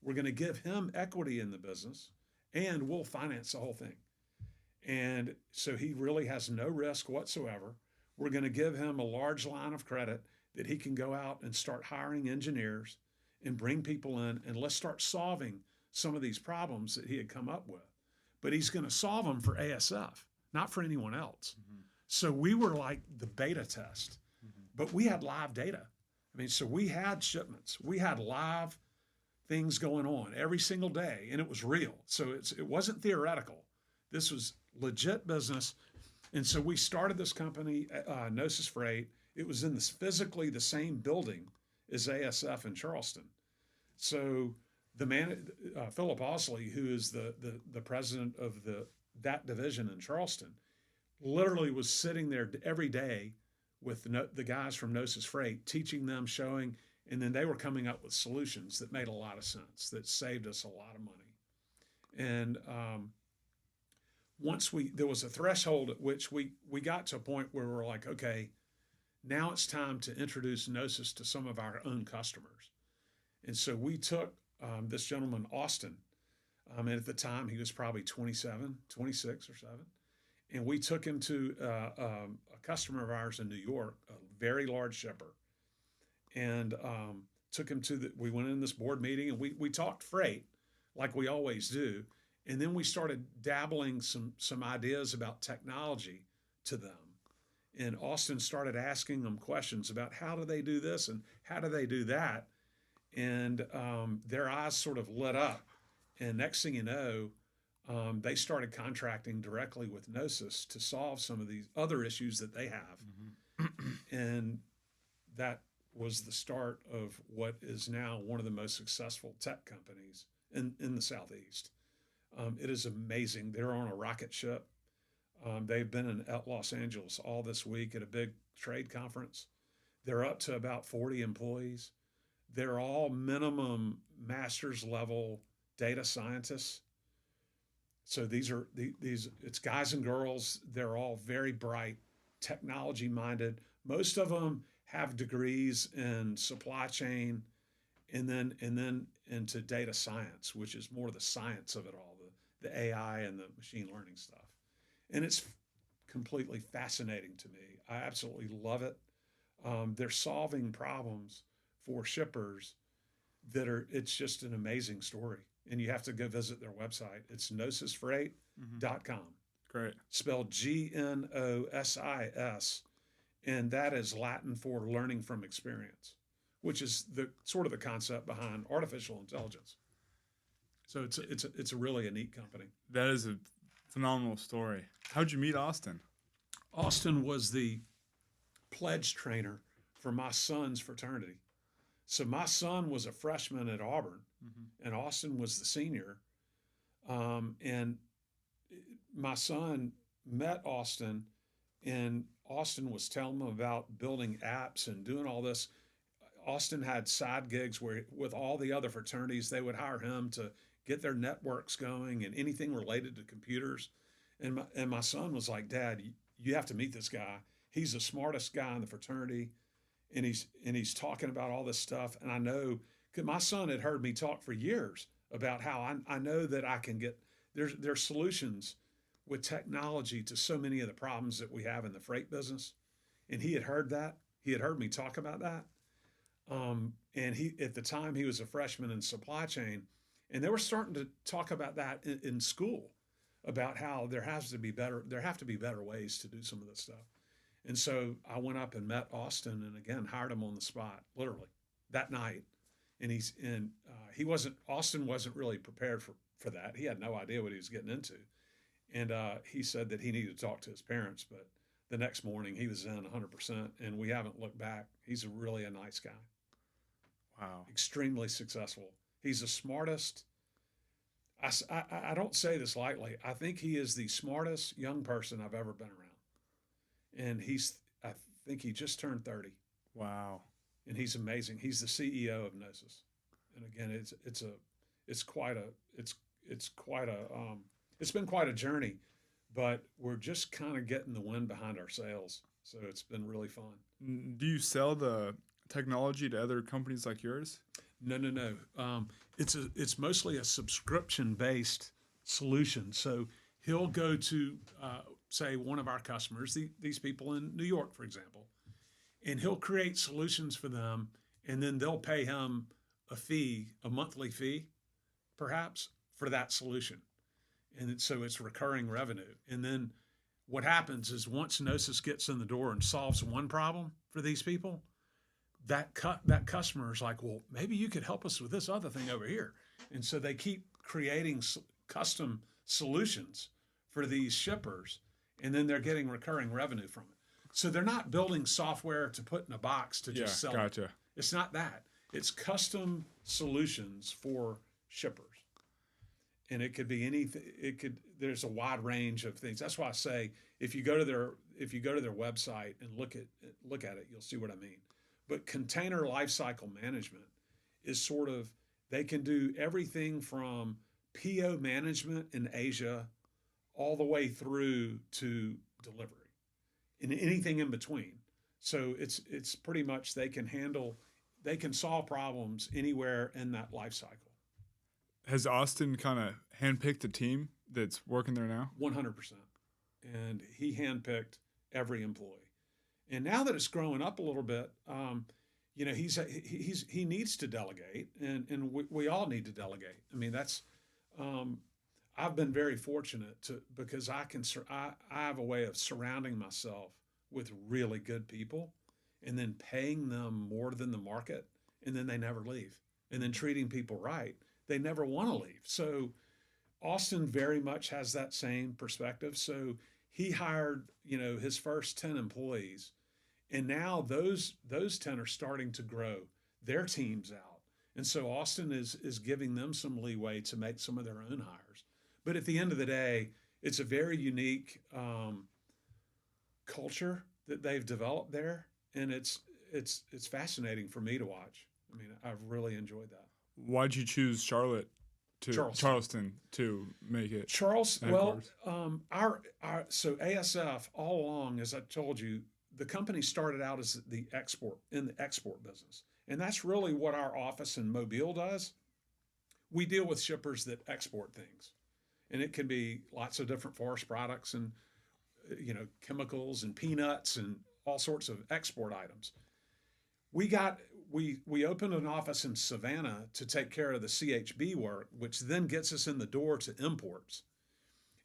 We're going to give him equity in the business, and we'll finance the whole thing. And so he really has no risk whatsoever. We're going to give him a large line of credit that he can go out and start hiring engineers and bring people in, and let's start solving some of these problems that he had come up with. But he's going to solve them for ASF, not for anyone else. So we were like the beta test, but we had live data. I mean, so we had shipments, we had live things going on every single day, and it was real. So it wasn't theoretical. This was legit business. And so we started this company, Gnosis Freight. It was in physically the same building as ASF in Charleston. So the man, Philip Osley, who is the president of that division in Charleston, literally was sitting there every day with the guys from Gnosis Freight, teaching them, showing, and then they were coming up with solutions that made a lot of sense, that saved us a lot of money. And there was a threshold at which we got to a point where we're like, okay, now it's time to introduce Gnosis to some of our own customers. And so we took this gentleman, Austin, and at the time he was probably 27, 26 or 7. And we took him to a customer of ours in New York, a very large shipper, and took him we went in this board meeting, and we talked freight like we always do. And then we started dabbling some ideas about technology to them. And Austin started asking them questions about how do they do this and how do they do that. And their eyes sort of lit up. And next thing you know, they started contracting directly with Gnosis to solve some of these other issues that they have. And that was the start of what is now one of the most successful tech companies in the Southeast. It is amazing. They're on a rocket ship. They've been in Los Angeles all this week at a big trade conference. They're up to about 40 employees. They're all minimum master's level data scientists. So it's guys and girls. They're all very bright, technology minded. Most of them have degrees in supply chain and then into data science, which is more the science of it all, the AI and the machine learning stuff. And it's completely fascinating to me. I absolutely love it. They're solving problems for shippers it's just an amazing story. And you have to go visit their website. It's gnosisfreight.com. Great. Spelled Gnosis. And that is Latin for learning from experience, which is the sort of the concept behind artificial intelligence. So it's a really a neat company. That is a phenomenal story. How'd you meet Austin? Austin was the pledge trainer for my son's fraternity. So my son was a freshman at Auburn, and Austin was the senior. And my son met Austin, and Austin was telling him about building apps and doing all this. Austin had side gigs where with all the other fraternities, they would hire him to get their networks going and anything related to computers. And my son was like, Dad, you have to meet this guy. He's the smartest guy in the fraternity, and he's talking about all this stuff. And I know, because my son had heard me talk for years about how I know that I can get, there's solutions with technology to so many of the problems that we have in the freight business. And he had heard that. He had heard me talk about that. And at the time, he was a freshman in supply chain, and they were starting to talk about that in school, about how there have to be better ways to do some of this stuff. And so I went up and met Austin, and again hired him on the spot, literally that night. And Austin wasn't really prepared for that. He had no idea what he was getting into, and he said that he needed to talk to his parents. But the next morning he was in 100%, and we haven't looked back. He's really a nice guy. Wow. Extremely successful. He's the smartest. I don't say this lightly. I think he is the smartest young person I've ever been around. And I think he just turned 30. Wow. And he's amazing. He's the CEO of Gnosis. And again, it's been quite a journey, but we're just kind of getting the wind behind our sails. So it's been really fun. Do you sell the technology to other companies like yours? No. It's mostly a subscription-based solution. So he'll go to, say, one of our customers, these people in New York, for example, and he'll create solutions for them, and then they'll pay him a monthly fee, perhaps, for that solution. So it's recurring revenue. And then what happens is once Gnosis gets in the door and solves one problem for these people, that customer is like, well, maybe you could help us with this other thing over here. And so they keep creating custom solutions for these shippers, and then they're getting recurring revenue from it. So they're not building software to put in a box to just sell gotcha. it. It's not that. It's custom solutions for shippers. And it could be anything. There's a wide range of things. That's why I say if you go to their website and look at it, you'll see what I mean. But container lifecycle management is sort of, they can do everything from PO management in Asia all the way through to delivery and anything in between. So it's pretty much they can solve problems anywhere in that life cycle. Has Austin kind of handpicked a team that's working there now? 100%. And he handpicked every employee. And now that it's growing up a little bit, he needs to delegate, and we all need to delegate. I mean, that's I've been very fortunate because I have a way of surrounding myself with really good people, and then paying them more than the market, and then they never leave, and then treating people right. They never want to leave. So Austin very much has that same perspective. So he hired, his first 10 employees, and now those 10 are starting to grow their teams out. And so Austin is giving them some leeway to make some of their own hires. But at the end of the day, it's a very unique culture that they've developed there, and it's fascinating for me to watch. I mean, I've really enjoyed that. Why'd you choose Charlotte Charleston to make it? Well, so ASF all along, as I told you, the company started out as in the export business, and that's really what our office in Mobile does. We deal with shippers that export things, and it can be lots of different forest products and chemicals and peanuts and all sorts of export items. We opened an office in Savannah to take care of the CHB work, which then gets us in the door to imports.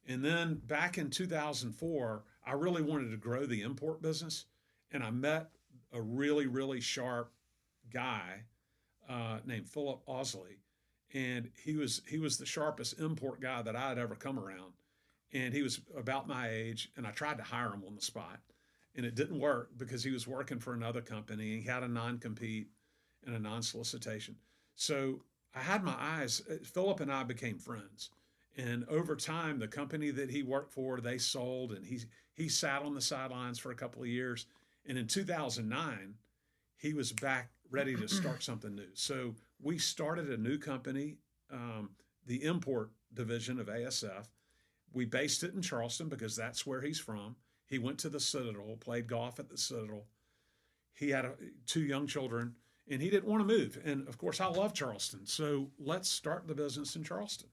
And then back in 2004, I really wanted to grow the import business, and I met a really, really sharp guy named Philip Osley, and he was the sharpest import guy that I had ever come around. And he was about my age, and I tried to hire him on the spot, and it didn't work because he was working for another company. He had a non-compete and a non-solicitation. So I had my eyes. Philip and I became friends. And over time, the company that he worked for, they sold, and he sat on the sidelines for a couple of years. And in 2009, he was back ready to start something new. So we started a new company, the import division of ASF. We based it in Charleston because that's where he's from. He went to the Citadel, played golf at the Citadel. He had 2 young children, and he didn't want to move. And of course, I love Charleston. So let's start the business in Charleston.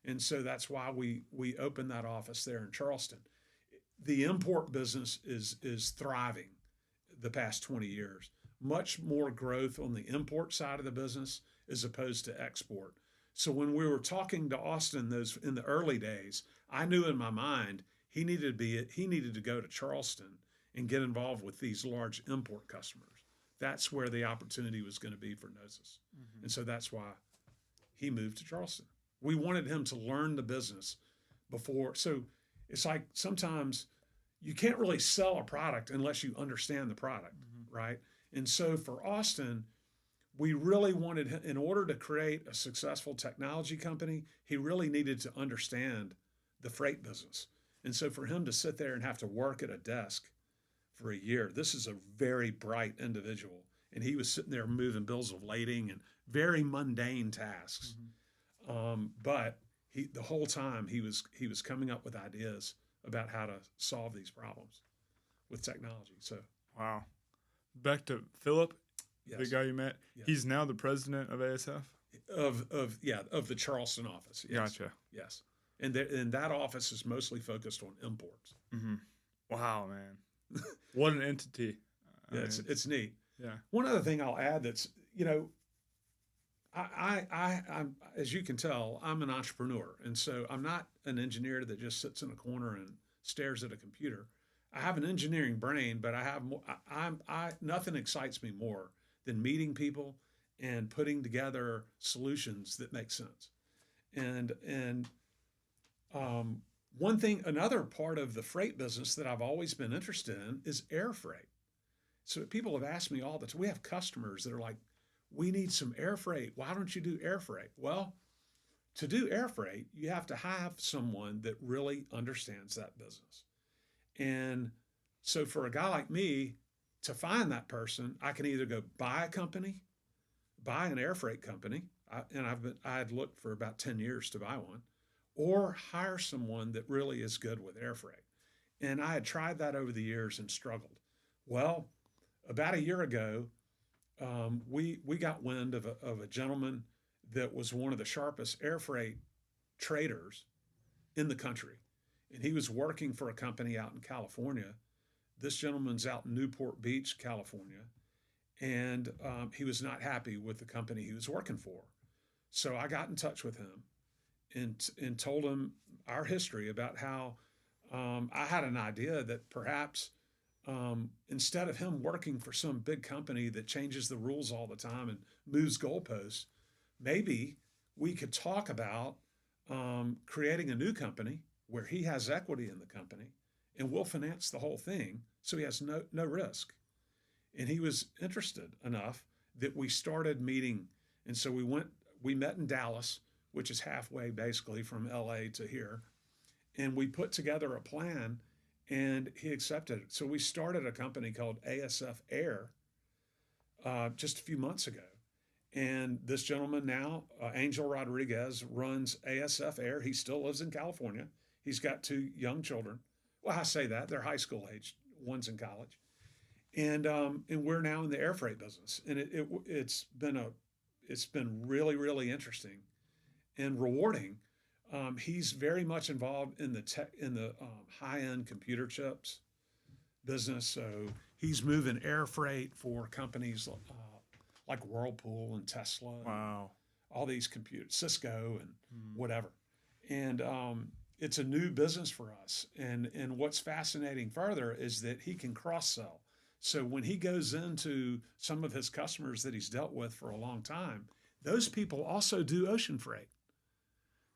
And so that's why we opened that office there in Charleston. The import business is thriving the past 20 years. Much more growth on the import side of the business as opposed to export. So when we were talking to Austin in the early days, I knew in my mind he needed to go to Charleston and get involved with these large import customers. That's where the opportunity was going to be for Gnosis. Mm-hmm. And so that's why he moved to Charleston. We wanted him to learn the business before. So it's like sometimes you can't really sell a product unless you understand the product, mm-hmm. right? And so for Austin, we really wanted him, in order to create a successful technology company, he really needed to understand the freight business. And so for him to sit there and have to work at a desk for a year, this is a very bright individual. And he was sitting there moving bills of lading and very mundane tasks. Mm-hmm. But the whole time he was coming up with ideas about how to solve these problems with technology. So wow. Back to Philip, yes. The guy you met. Yes. He's now the president of ASF? Of the Charleston office. Yes. Gotcha. Yes. And that office is mostly focused on imports. Mm-hmm. Wow, man. What an entity. Yeah, it's neat. Yeah. One other thing I'll add that's, I'm, as you can tell, I'm an entrepreneur, and so I'm not an engineer that just sits in a corner and stares at a computer. I have an engineering brain, but I have more. Nothing excites me more than meeting people and putting together solutions that make sense. And one thing, another part of the freight business that I've always been interested in is air freight. So people have asked me all the time. We have customers that are like, we need some air freight. Why don't you do air freight? Well, to do air freight, you have to have someone that really understands that business. And so for a guy like me to find that person, I can either go buy a company, buy an air freight company, I had looked for about 10 years to buy one, or hire someone that really is good with air freight. And I had tried that over the years and struggled. Well, about a year ago, we got wind of a gentleman that was one of the sharpest air freight traders in the country. And he was working for a company out in California. This gentleman's out in Newport Beach, California. And he was not happy with the company he was working for. So I got in touch with him and told him our history about how I had an idea that perhaps instead of him working for some big company that changes the rules all the time and moves goalposts, maybe we could talk about creating a new company where he has equity in the company and we'll finance the whole thing so he has no risk. And he was interested enough that we started meeting. And so we met in Dallas, which is halfway basically from LA to here. And we put together a plan and he accepted it. So we started a company called ASF Air just a few months ago. And this gentleman now, Angel Rodriguez, runs ASF Air. He still lives in California. He's got 2 young children. Well, I say that. They're high school age. One's in college. And we're now in the air freight business. And it's been really, really interesting and rewarding. He's very much involved in the high-end computer chips business. So he's moving air freight for companies like Whirlpool and Tesla. Wow. And all these computers, Cisco and whatever. And it's a new business for us. And what's fascinating further is that he can cross-sell. So when he goes into some of his customers that he's dealt with for a long time, those people also do ocean freight.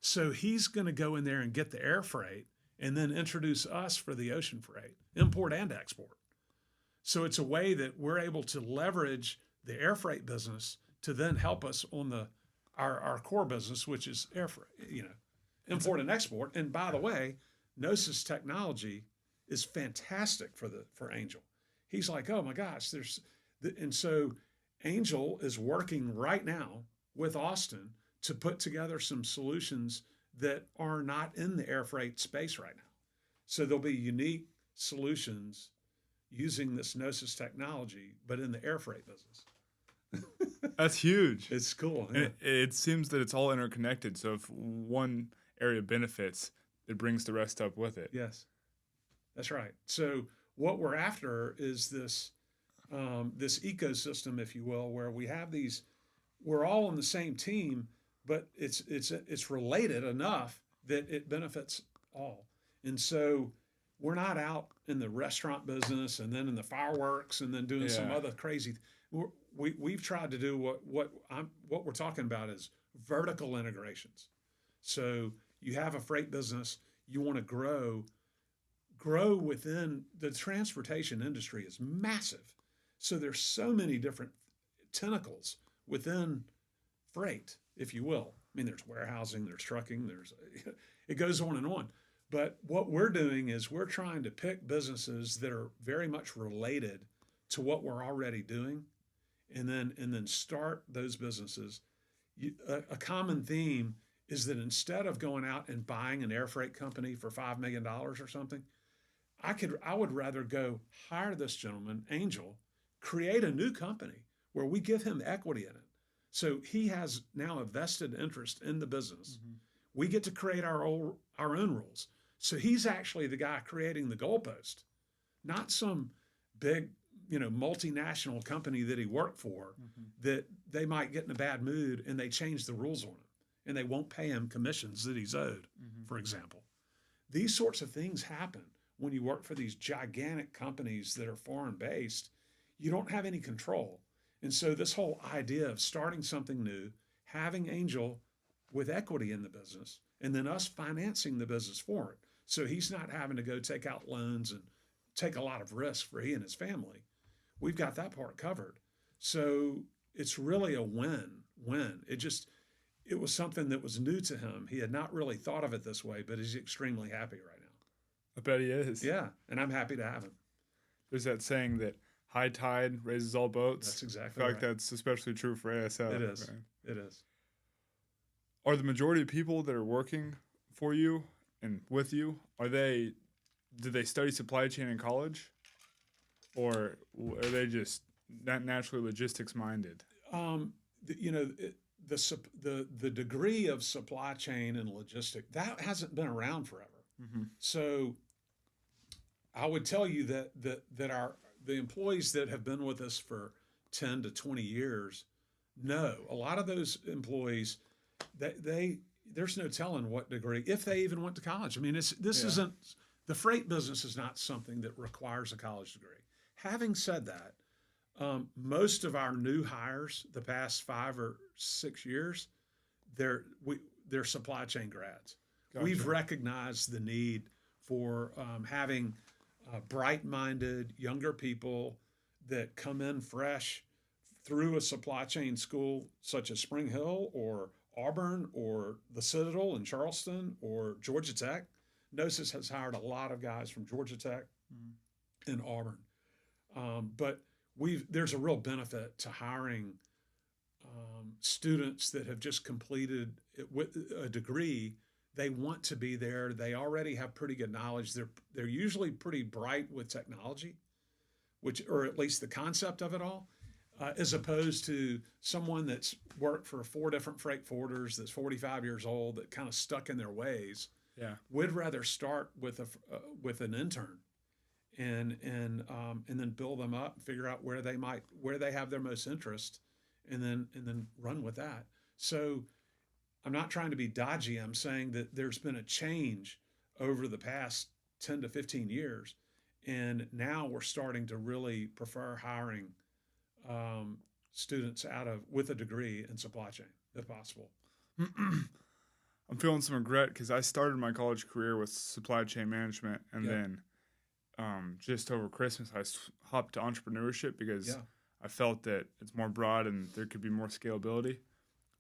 So he's going to go in there and get the air freight and then introduce us for the ocean freight, import and export. So it's a way that we're able to leverage the air freight business to then help us on our core business, which is air freight, import and export. And by the way, Gnosis technology is fantastic for Angel. He's like, oh my gosh, and so Angel is working right now with Austin to put together some solutions that are not in the air freight space right now. So there'll be unique solutions using this Gnosis technology, but in the air freight business. That's huge. It's cool. Yeah. And it seems that it's all interconnected. So if one area benefits, it brings the rest up with it. Yes, that's right. So what we're after is this ecosystem, if you will, where we have these. We're all on the same team, but it's related enough that it benefits all. And so we're not out in the restaurant business and then in the fireworks and then doing some other crazy. We've tried to do what we're talking about is vertical integrations. So you have a freight business, you want to grow within the transportation industry is massive. So there's so many different tentacles within freight, if you will. I mean, there's warehousing, there's trucking, it goes on and on. But what we're doing is we're trying to pick businesses that are very much related to what we're already doing, and then start those businesses. A common theme is that instead of going out and buying an air freight company for $5 million or something, I would rather go hire this gentleman, Angel, create a new company where we give him equity in it. So he has now a vested interest in the business. Mm-hmm. We get to create our own rules. So he's actually the guy creating the goalpost, not some big multinational company that he worked for, that they might get in a bad mood and they change the rules on him and they won't pay him commissions that he's owed, for example. These sorts of things happen when you work for these gigantic companies that are foreign based. You don't have any control. And so this whole idea of starting something new, having Angel with equity in the business, and then us financing the business for it. So he's not having to go take out loans and take a lot of risk for he and his family. We've got that part covered. So it's really a win-win. It was something that was new to him. He had not really thought of it this way, but he's extremely happy right now. I bet he is. Yeah, and I'm happy to have him. There's that saying that high tide raises all boats. That's exactly I feel right. like that's especially true for ASF. It is. Right? It is. Are the majority of people that are working for you and with you, did they study supply chain in college? Or are they just not naturally logistics minded? The degree of supply chain and logistic, that hasn't been around forever. So I would tell you that the employees that have been with us for 10 to 20 years know a lot of those employees there's no telling what degree, if they even went to college. I mean, isn't, the freight business is not something that requires a college degree. Having said that, most of our new hires the past 5 or 6 years, they're supply chain grads. Gotcha. We've recognized the need for having bright-minded younger people that come in fresh through a supply chain school such as Spring Hill or Auburn or the Citadel in Charleston or Georgia Tech. Gnosis has hired a lot of guys from Georgia Tech and Auburn. But there's a real benefit to hiring students that have just completed it with a degree. They want to be there. They already have pretty good knowledge. They're usually pretty bright with technology, or at least the concept of it all, as opposed to someone that's worked for 4 different freight forwarders that's 45 years old that kind of stuck in their ways. Yeah, we'd rather start with an intern, and then build them up and figure out where they have their most interest, and then run with that. So I'm not trying to be dodgy. I'm saying that there's been a change over the past 10 to 15 years, and now we're starting to really prefer hiring students with a degree in supply chain, if possible. I'm feeling some regret because I started my college career with supply chain management, and then just over Christmas I hopped to entrepreneurship because I felt that it's more broad and there could be more scalability.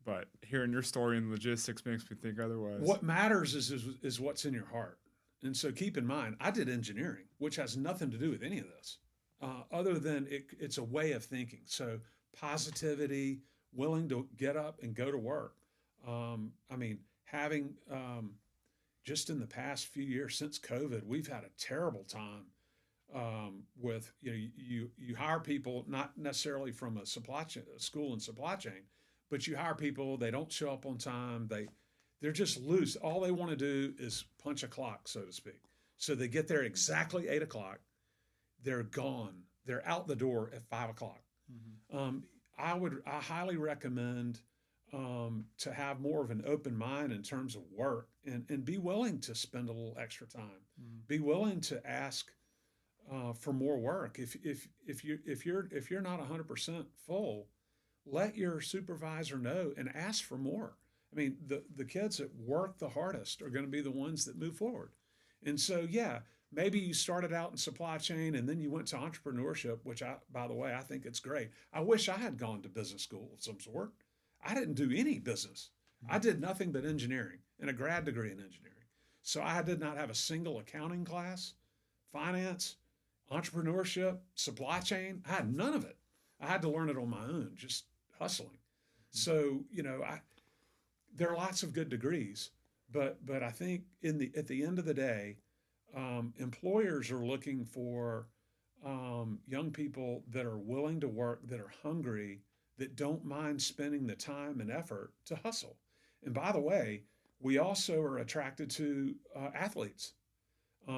But hearing your story in logistics makes me think otherwise. What matters is what's in your heart. And so keep in mind, I did engineering, which has nothing to do with any of this, other than it's a way of thinking. So positivity, willing to get up and go to work. Having just in the past few years since COVID, we've had a terrible time with, you hire people not necessarily from a school in supply chain, but you hire people, they don't show up on time, they're just loose. All they want to do is punch a clock, so to speak. So they get there exactly 8 o'clock, they're gone, they're out the door at 5 o'clock. I highly recommend to have more of an open mind in terms of work, and be willing to spend a little extra time. Be willing to ask for more work. If you're not 100% full, let your supervisor know and ask for more. I mean, the kids that work the hardest are going to be the ones that move forward. And so, maybe you started out in supply chain and then you went to entrepreneurship, which by the way, I think it's great. I wish I had gone to business school of some sort. I didn't do any business. I did nothing but engineering and a grad degree in engineering. So I did not have a single accounting class, finance, entrepreneurship, supply chain. I had none of it. I had to learn it on my own, just hustling. So, there are lots of good degrees, but I think at the end of the day, employers are looking for young people that are willing to work, that are hungry, that don't mind spending the time and effort to hustle. And by the way, we also are attracted to athletes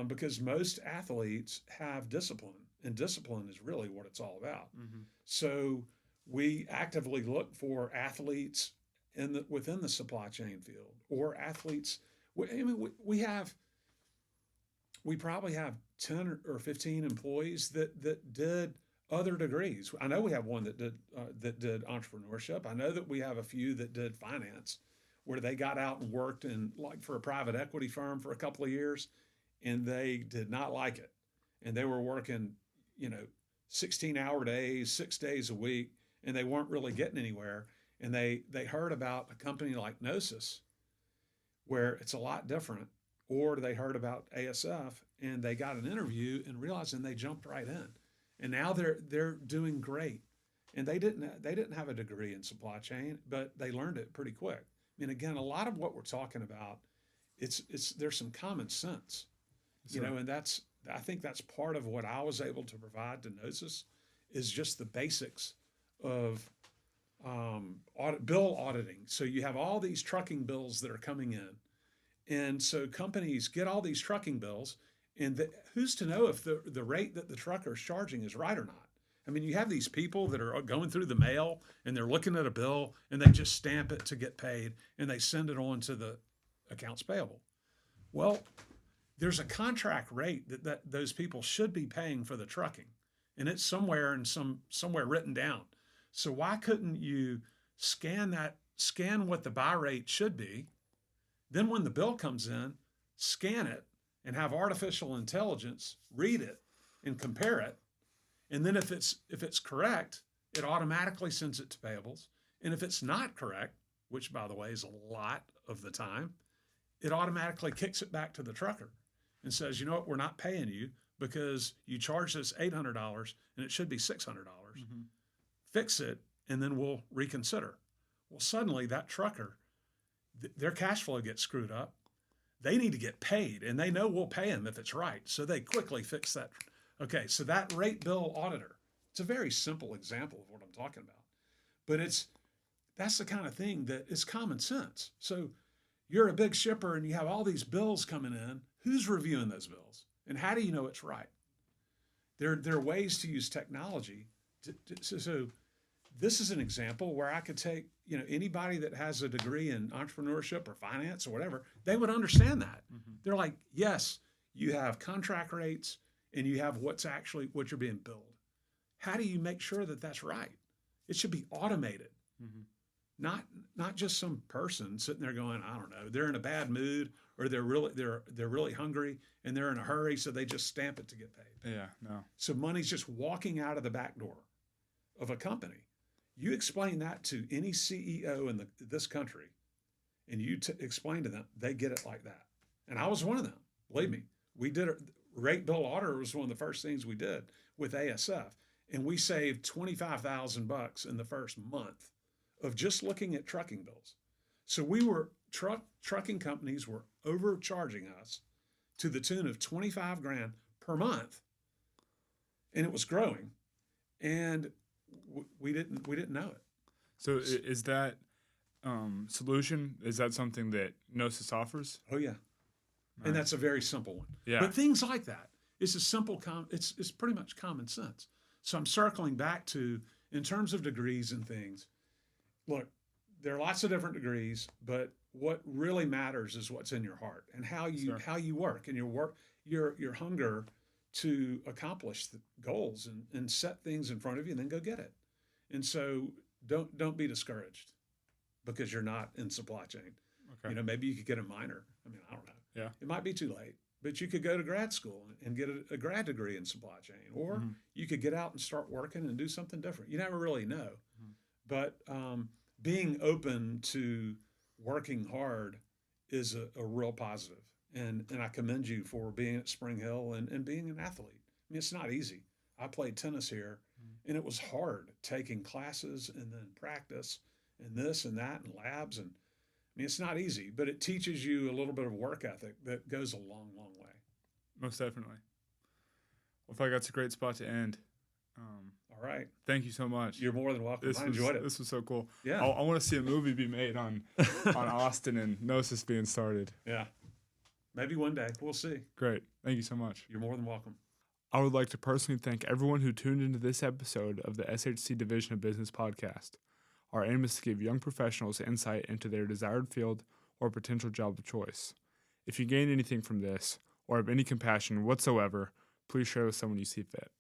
because most athletes have discipline and discipline is really what it's all about. Mm-hmm. So we actively look for athletes within the supply chain field, or athletes. We probably have 10 or 15 employees that did other degrees. I know we have one that did entrepreneurship. I know that we have a few that did finance, where they got out and worked for a private equity firm for a couple of years, and they did not like it, and they were working, 16-hour days, 6 days a week, and they weren't really getting anywhere. And they heard about a company like Gnosis, where it's a lot different, or they heard about ASF and they got an interview and realized, and they jumped right in, and now they're doing great. And they didn't have a degree in supply chain, but they learned it pretty quick. I mean, again, a lot of what we're talking about, there's some common sense, Sure. And I think that's part of what I was able to provide to Gnosis, is just the basics of bill auditing. So you have all these trucking bills that are coming in, and so companies get all these trucking bills, and who's to know if the rate that the trucker is charging is right or not? I mean, you have these people that are going through the mail, and they're looking at a bill, and they just stamp it to get paid, and they send it on to the accounts payable. Well, there's a contract rate that those people should be paying for the trucking, and it's somewhere written down. So why couldn't you scan what the buy rate should be? Then when the bill comes in, scan it and have artificial intelligence read it and compare it. And then if it's correct, it automatically sends it to payables. And if it's not correct, which by the way is a lot of the time, it automatically kicks it back to the trucker and says, you know what, we're not paying you because you charged us $800 and it should be $600. Mm-hmm. Fix it, and then we'll reconsider. Well, suddenly that trucker, their cash flow gets screwed up. They need to get paid, and they know we'll pay them if it's right. So they quickly fix that. Okay, so that rate bill auditor, it's a very simple example of what I'm talking about. But that's the kind of thing that is common sense. So you're a big shipper and you have all these bills coming in. Who's reviewing those bills? And how do you know it's right? There are ways to use technology. So this is an example where I could take, anybody that has a degree in entrepreneurship or finance or whatever, they would understand that. Mm-hmm. They're like, yes, you have contract rates and you have what you're being billed. How do you make sure that that's right? It should be automated, Mm-hmm. not just some person sitting there going, I don't know, they're in a bad mood, or they're really hungry and they're in a hurry, so they just stamp it to get paid. Yeah, no. So money's just walking out of the back door of a company. You explain that to any CEO in this country, and you explain to them, they get it like that. And I was one of them. Believe me, we did rate bill auditor was one of the first things we did with ASF, and we saved $25,000 in the first month of just looking at trucking bills. So we were trucking companies were overcharging us to the tune of $25,000 per month, and it was growing, and we didn't know it. So is that solution, is that something that Gnosis offers? Oh yeah, Nice. And that's a very simple one. Yeah. But things like that, it's a simple it's pretty much common sense. So I'm circling back to, in terms of degrees and things. Look, there are lots of different degrees, but what really matters is what's in your heart and how you work, and your hunger to accomplish the goals and set things in front of you and then go get it. And so don't be discouraged because you're not in supply chain. Okay. Maybe you could get a minor. I mean, I don't know. Yeah. It might be too late, but you could go to grad school and get a grad degree in supply chain, or Mm-hmm. you could get out and start working and do something different. You never really know. Mm-hmm. But being open to working hard is a real positive. And I commend you for being at Spring Hill and being an athlete. I mean, it's not easy. I played tennis here, and it was hard taking classes and then practice and this and that and labs. And I mean, it's not easy, but it teaches you a little bit of work ethic that goes a long, long way. Most definitely. Well, I feel like that's a great spot to end. All right. Thank you so much. You're more than welcome. I enjoyed it. This was so cool. Yeah. I want to see a movie be made on Austin and Gnosis being started. Yeah. Maybe one day. We'll see. Great. Thank you so much. You're more than welcome. I would like to personally thank everyone who tuned into this episode of the SHC Division of Business podcast. Our aim is to give young professionals insight into their desired field or potential job of choice. If you gain anything from this, or have any compassion whatsoever, please share with someone you see fit.